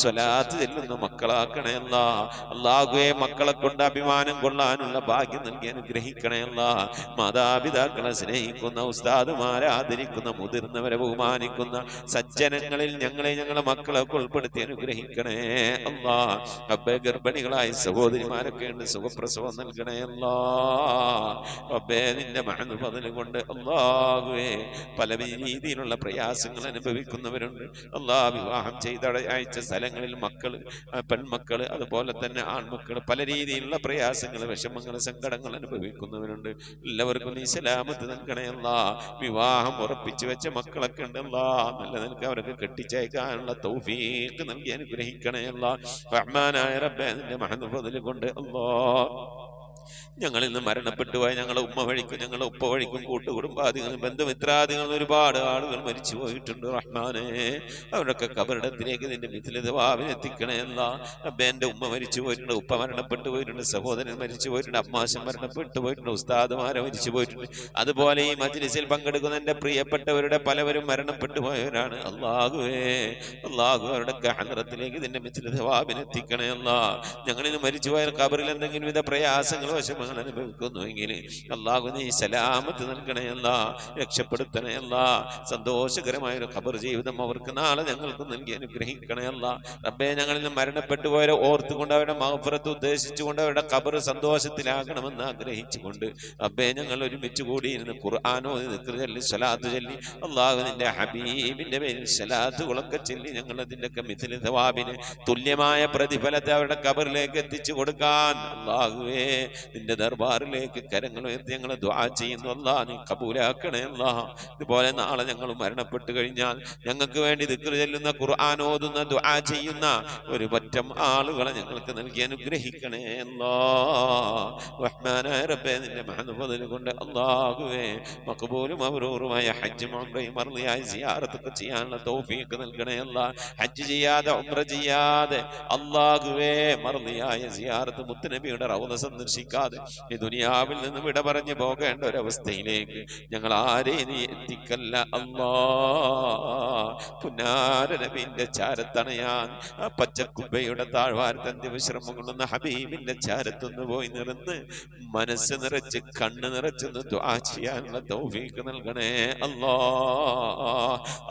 സ്വലാത്ത് ചെല്ലുന്ന മക്കളാക്കണേ അല്ലാ അല്ലാഹുവേ മക്കളെ കൊണ്ട് അഭിമാനം കൊള്ളാനുള്ള ഭാഗ്യം നൽകി അനുഗ്രഹിക്കണേ അല്ലാ മാതാപിതാക്കളെ സ്നേഹിക്കുന്ന ഉസ്താദുമാരെ ആദരിക്കുന്ന മുതിർന്നവരെ ബഹുമാനിക്കുന്ന സജ്ജനങ്ങളിൽ ഞങ്ങളെ മക്കളൊക്കെ ഉൾപ്പെടുത്തി അനുഗ്രഹിക്കണേ അല്ലാ റബ്ബേ ഗർഭിണികളായ സഹോദരിമാരൊക്കെ ഉണ്ട് സുഖപ്രസവം നൽകണേ അല്ലാ റബ്ബേ നിന്റെ മഹത്വം കൊണ്ട് അല്ലാഹുവേ പല രീതിയിലുള്ള പ്രയാസങ്ങൾ അനുഭവിക്കുന്നവരുണ്ട് അല്ലാ വിവാഹം ചെയ്ത അയച്ച സ്ഥലങ്ങളിൽ മക്കൾ പെൺമക്കൾ അതുപോലെ തന്നെ ആൺമക്കൾ പല രീതിയിലുള്ള പ്രയാസങ്ങൾ വിഷമങ്ങൾ സങ്കടങ്ങൾ അനുഭവിക്കുന്നവരുണ്ട് എല്ലാവർക്കും നീ സലാമത്ത് നൽകണേ അല്ലാ വിവാഹം ഉറപ്പിച്ചു വെച്ച മക്കളൊക്കെ ഉണ്ടല്ലാ നല്ല നിനക്ക് അവർക്ക് കെട്ടിച്ചയക്കാനുള്ള തൗഫീഖ് നൽകി അനുഗ്രഹിക്കണേ അല്ലാ റഹ്മാനായ റബ്ബേ നിന്റെ മഹത്വം കൊണ്ട് അല്ലാ ഞങ്ങളിൽ നിന്ന് മരണപ്പെട്ടു പോയ ഞങ്ങളെ ഉമ്മ വഴിക്കും ഞങ്ങളെ ഉപ്പ വഴിക്കും കൂട്ടുകുടുംബാദികളും ബന്ധുമിത്രാദികളും ഒരുപാട് ആളുകൾ മരിച്ചു പോയിട്ടുണ്ട് റഹ്മാനെ അവരൊക്കെ കബറിടത്തിലേക്ക് നിന്റെ മിഥിലിതവാവിനെത്തിക്കണേ അല്ലാ റബ്ബേ എൻ്റെ ഉമ്മ മരിച്ചു പോയിട്ടുണ്ട് ഉപ്പ മരണപ്പെട്ടു പോയിട്ടുണ്ട് സഹോദരൻ മരിച്ചു പോയിട്ടുണ്ട് അമ്മാശൻ മരണപ്പെട്ടു പോയിട്ടുണ്ട് ഉസ്താദുമാരെ മരിച്ചു പോയിട്ടുണ്ട് അതുപോലെ ഈ മജ്ലിസിൽ പങ്കെടുക്കുന്ന എൻ്റെ പ്രിയപ്പെട്ടവരുടെ പലവരും മരണപ്പെട്ടു പോയവരാണ് അല്ലാഹുവേ അല്ലാഹു അവരുടെ ഹദ്റത്തിലേക്ക് നിന്റെ മിഥിലിതവാവിനെത്തിക്കണേ അല്ലാ ഞങ്ങളിൽ മരിച്ചു പോയ കബറിൽ എന്തെങ്കിലും വിധ പ്രയാസങ്ങൾ വശമങ്ങൾ അനുഭവിക്കുന്നുവെങ്കിൽ അല്ലാഹു നീ സലാമത്ത് നൽകണേ അല്ലാ രക്ഷപ്പെടുത്തണേ അല്ലാ സന്തോഷകരമായ ഒരു ഖബർ ജീവിതം അവർക്ക് നാളെ ഞങ്ങൾക്ക് നൽകി അനുഗ്രഹിക്കണേ അല്ലാ റബ്ബേ ഞങ്ങളിൽ നിന്ന് മരണപ്പെട്ടു പോയവരെ ഓർത്തുകൊണ്ട് അവരുടെ മഗ്ഫിറത്ത് ഉദ്ദേശിച്ചുകൊണ്ട് അവരുടെ ഖബർ സന്തോഷത്തിലാകണമെന്ന് ആഗ്രഹിച്ചുകൊണ്ട് റബ്ബേ ഞങ്ങൾ ഒരുമിച്ച് കൂടിയിരുന്ന് ഖുർആനോ ദിക്ർ ചൊല്ലി സ്വലാത്ത് ചൊല്ലി അല്ലാഹു നിന്റെ ഹബീബിന്റെ പേരിൽ സ്വലാത്തുകളൊക്കെ ചൊല്ലി ഞങ്ങൾ അതിൻ്റെയൊക്കെ മിഥില സവാബിന് തുല്യമായ പ്രതിഫലത്തെ അവരുടെ ഖബറിലേക്ക് എത്തിച്ചു കൊടുക്കാൻ അല്ലാഹുവേ നിന്റെ ദർബാറിലേക്ക് കരങ്ങൾ ഉയർത്തി ഞങ്ങൾ ദുആ ചെയ്യുന്നു അല്ലാ നീ കബൂലാക്കണേ അല്ലാ ഇതുപോലെ നാളെ ഞങ്ങൾ മരണപ്പെട്ടു കഴിഞ്ഞാൽ ഞങ്ങൾക്ക് വേണ്ടി ദിക്ർ ചൊല്ലുന്ന ഖുർആൻ ഓതുന്ന ദുആ ചെയ്യുന്ന ഒരു പറ്റം ആളുകളെ ഞങ്ങൾക്ക് നൽകി അനുഗ്രഹിക്കണേ അല്ലാ റഹ്മാനായ റബ്ബേ നിന്റെ മഹത്വം കൊണ്ട് അല്ലാഹുവേ മഖബൂലും മബ്റൂറുമായ ഹജ്ജും ഉംറയും മർളിയായ സിയാറത്തൊക്കെ ചെയ്യാനുള്ള തൗഫീഖ് നൽകണേ അല്ലാ ഹജ്ജ് ചെയ്യാതെ ഉംറ ചെയ്യാതെ അല്ലാഹുവേ മർളിയായ സിയാറത്ത് മുത്തുനബിയുടെ റൗള സന്ദർശിക്കാതെ ഈ ദുനിയാവിൽ നിന്ന് വിട പറഞ്ഞു പോകേണ്ട ഒരവസ്ഥയിലേക്ക് ഞങ്ങൾ ആരെയും നീ എത്തിക്കല്ല അല്ലാ പുന്നാര നബിന്റെ ചാരത്തണയാൻ ആ പച്ചക്കുബയുടെ താഴ്വാരത്തന്ത്യ വിശ്രമം കൊള്ളുന്ന ഹബീബിന്റെ ചാരത്തൊന്ന് പോയി നിറന്ന് മനസ്സ് നിറച്ച് കണ്ണ് നിറച്ചൊന്ന് ദുആ ചെയ്യാനുള്ള തൗഫീഖ് നൽകണേ അല്ലാ.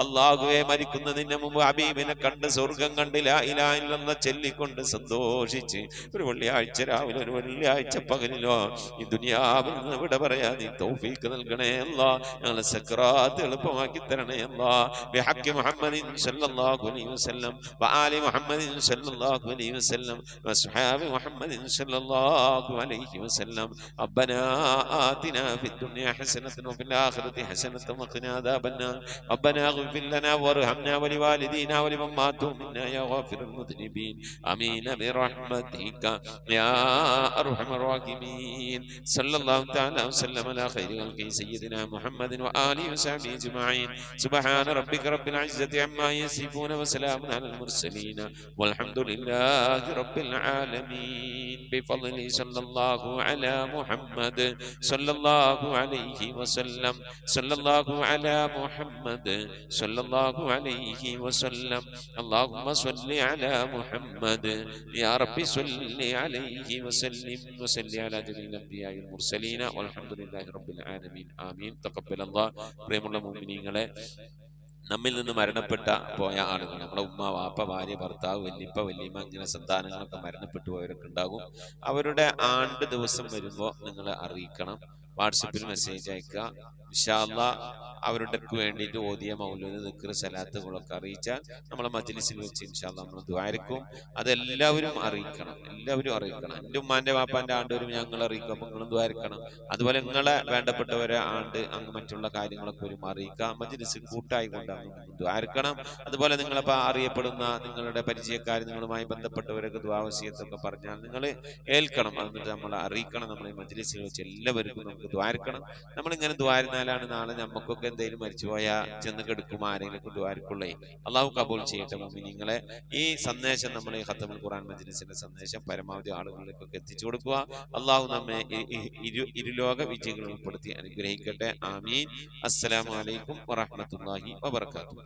അല്ലാഹുവേ, മരിക്കുന്നതിന് മുമ്പ് ഹബീബിനെ കണ്ട് സ്വർഗം കണ്ട് ലാ ഇലാഹ ഇല്ലല്ലാഹ് ചൊല്ലിക്കൊണ്ട് സന്തോഷിച്ച് ഒരു വെള്ളിയാഴ്ച രാവിലെ ഒരു വെള്ളിയാഴ്ച പകലിലോ ഈ ദുനിയാവിൽ നിന്ന് വിട പറയാ നീ തൗഫീഖ് നൽകണേ അല്ലാ. ഞങ്ങളെ സക്രാത്ത് എളുപ്പമാക്കി തരണേ അല്ലാ. ബിഹഖി മുഹമ്മദിൻ സല്ലല്ലാഹു അലൈഹി വസല്ലം വആലി മുഹമ്മദിൻ സല്ലല്ലാഹു അലൈഹി വസല്ലം വസ്ഹാബി മുഹമ്മദിൻ സല്ലല്ലാഹു അലൈഹി വസല്ലം. ربنا آتنا في الدنيا حسنة وفي الآخرة حسنة وقنا عذاب النار. ربنا اغفر لنا وارحمنا ولوالدينا ولمن ماتوا منا يا غافر المذنبين. آمين برحمتك يا أرحم الراحمين. صلى الله تعالى وسلم على خير خلقه سيدنا محمد وآله وصحبه أجمعين. سبحان ربك رب العزة عما يصفون وسلام على المرسلين والحمد لله رب العالمين. بفضل صلى الله على محمد صلى الله عليه وسلم. صلى الله على محمد صلى الله عليه وسلم. اللهم صل على محمد يا رب صل عليه وسلم وصل على جميع الأنبياء والمرسلين والحمد لله رب العالمين. آمين. تقبل الله. പ്രിയമുള്ള മുഅ്മിനീങ്ങളെ, നമ്മിൽ നിന്ന് മരണപ്പെട്ട പോയ ആളുകൾ, നമ്മളെ ഉമ്മ, വാപ്പ, ഭാര്യ, ഭർത്താവ്, വല്യപ്പ, വല്യമ്മ, അങ്ങനെ സന്താനങ്ങളൊക്കെ മരണപ്പെട്ടു പോയവരൊക്കെ ഉണ്ടാകും. അവരുടെ ആണ്ട് ദിവസം വരുമ്പോൾ നിങ്ങൾ അറിയിക്കണം. വാട്സപ്പിൽ മെസ്സേജ് അയക്കുക. ഇൻഷാ അല്ലാഹ് അവരുടെ വേണ്ടിയിട്ട് ഓതിയ മൗലൂദ്, ദിക്ർ, സലാത്തുകളൊക്കെ അറിയിച്ചാൽ നമ്മളെ മജ്ലിസിൽ വെച്ച് ഇൻഷാ അല്ലാഹ് നമ്മൾ ദുആയിരിക്കും. അതെല്ലാവരും അറിയിക്കണം, എല്ലാവരും അറിയിക്കണം. എൻ്റെ ഉമ്മാന്റെ വാപ്പാന്റെ ആണ്ട് വരും, ഞങ്ങൾ അറിയിക്കും. അപ്പം നിങ്ങളും ദുആയിരിക്കണം. അതുപോലെ നിങ്ങളെ വേണ്ടപ്പെട്ടവരെ ആണ്ട് അങ്ങ് മറ്റുള്ള കാര്യങ്ങളൊക്കെ വരും അറിയിക്കുക. മജ്ലിസ് കൂട്ടായിക്കൊണ്ടാണ് ദുആയിരിക്കണം. അതുപോലെ നിങ്ങളിപ്പോൾ അറിയപ്പെടുന്ന നിങ്ങളുടെ പരിചയക്കാർ, നിങ്ങളുമായി ബന്ധപ്പെട്ടവരൊക്കെ ദുആ വസിയത്തൊക്കെ പറഞ്ഞാൽ നിങ്ങൾ ഏൽക്കണം. എന്നിട്ട് നമ്മളെ അറിയിക്കണം. നമ്മളെ മജ്ലിസിൽ വെച്ച് എല്ലാവർക്കും നമുക്ക് ദുആയിരിക്കണം. നമ്മളിങ്ങനെ ദുആയിരുന്നാലാണ് നാളെ നമുക്കൊക്കെ എന്തെങ്കിലും മരിച്ചുപോയാൽ ചെന്ന് കെടുക്കും ആരെങ്കിലും ദുആയിരിക്കുള്ളേ. അള്ളാഹു കബൂൽ ചെയ്യട്ടെ മുഅ്മിനീങ്ങളെ. ഈ സന്ദേശം നമ്മൾ ഈ ഖത്തമുൽ ഖുർആൻ മജ്ലിസിന്റെ സന്ദേശം പരമാവധി ആളുകളിലേക്കൊക്കെ എത്തിച്ചു കൊടുക്കുക. അള്ളാഹു നമ്മെ ഇരുലോക വിജയികൾ ഉൾപ്പെടുത്തി അനുഗ്രഹിക്കട്ടെ. ആമീൻ. അസ്സലാമു അലൈക്കും വറഹ്മത്തുള്ളാഹി വബറകാതുഹു.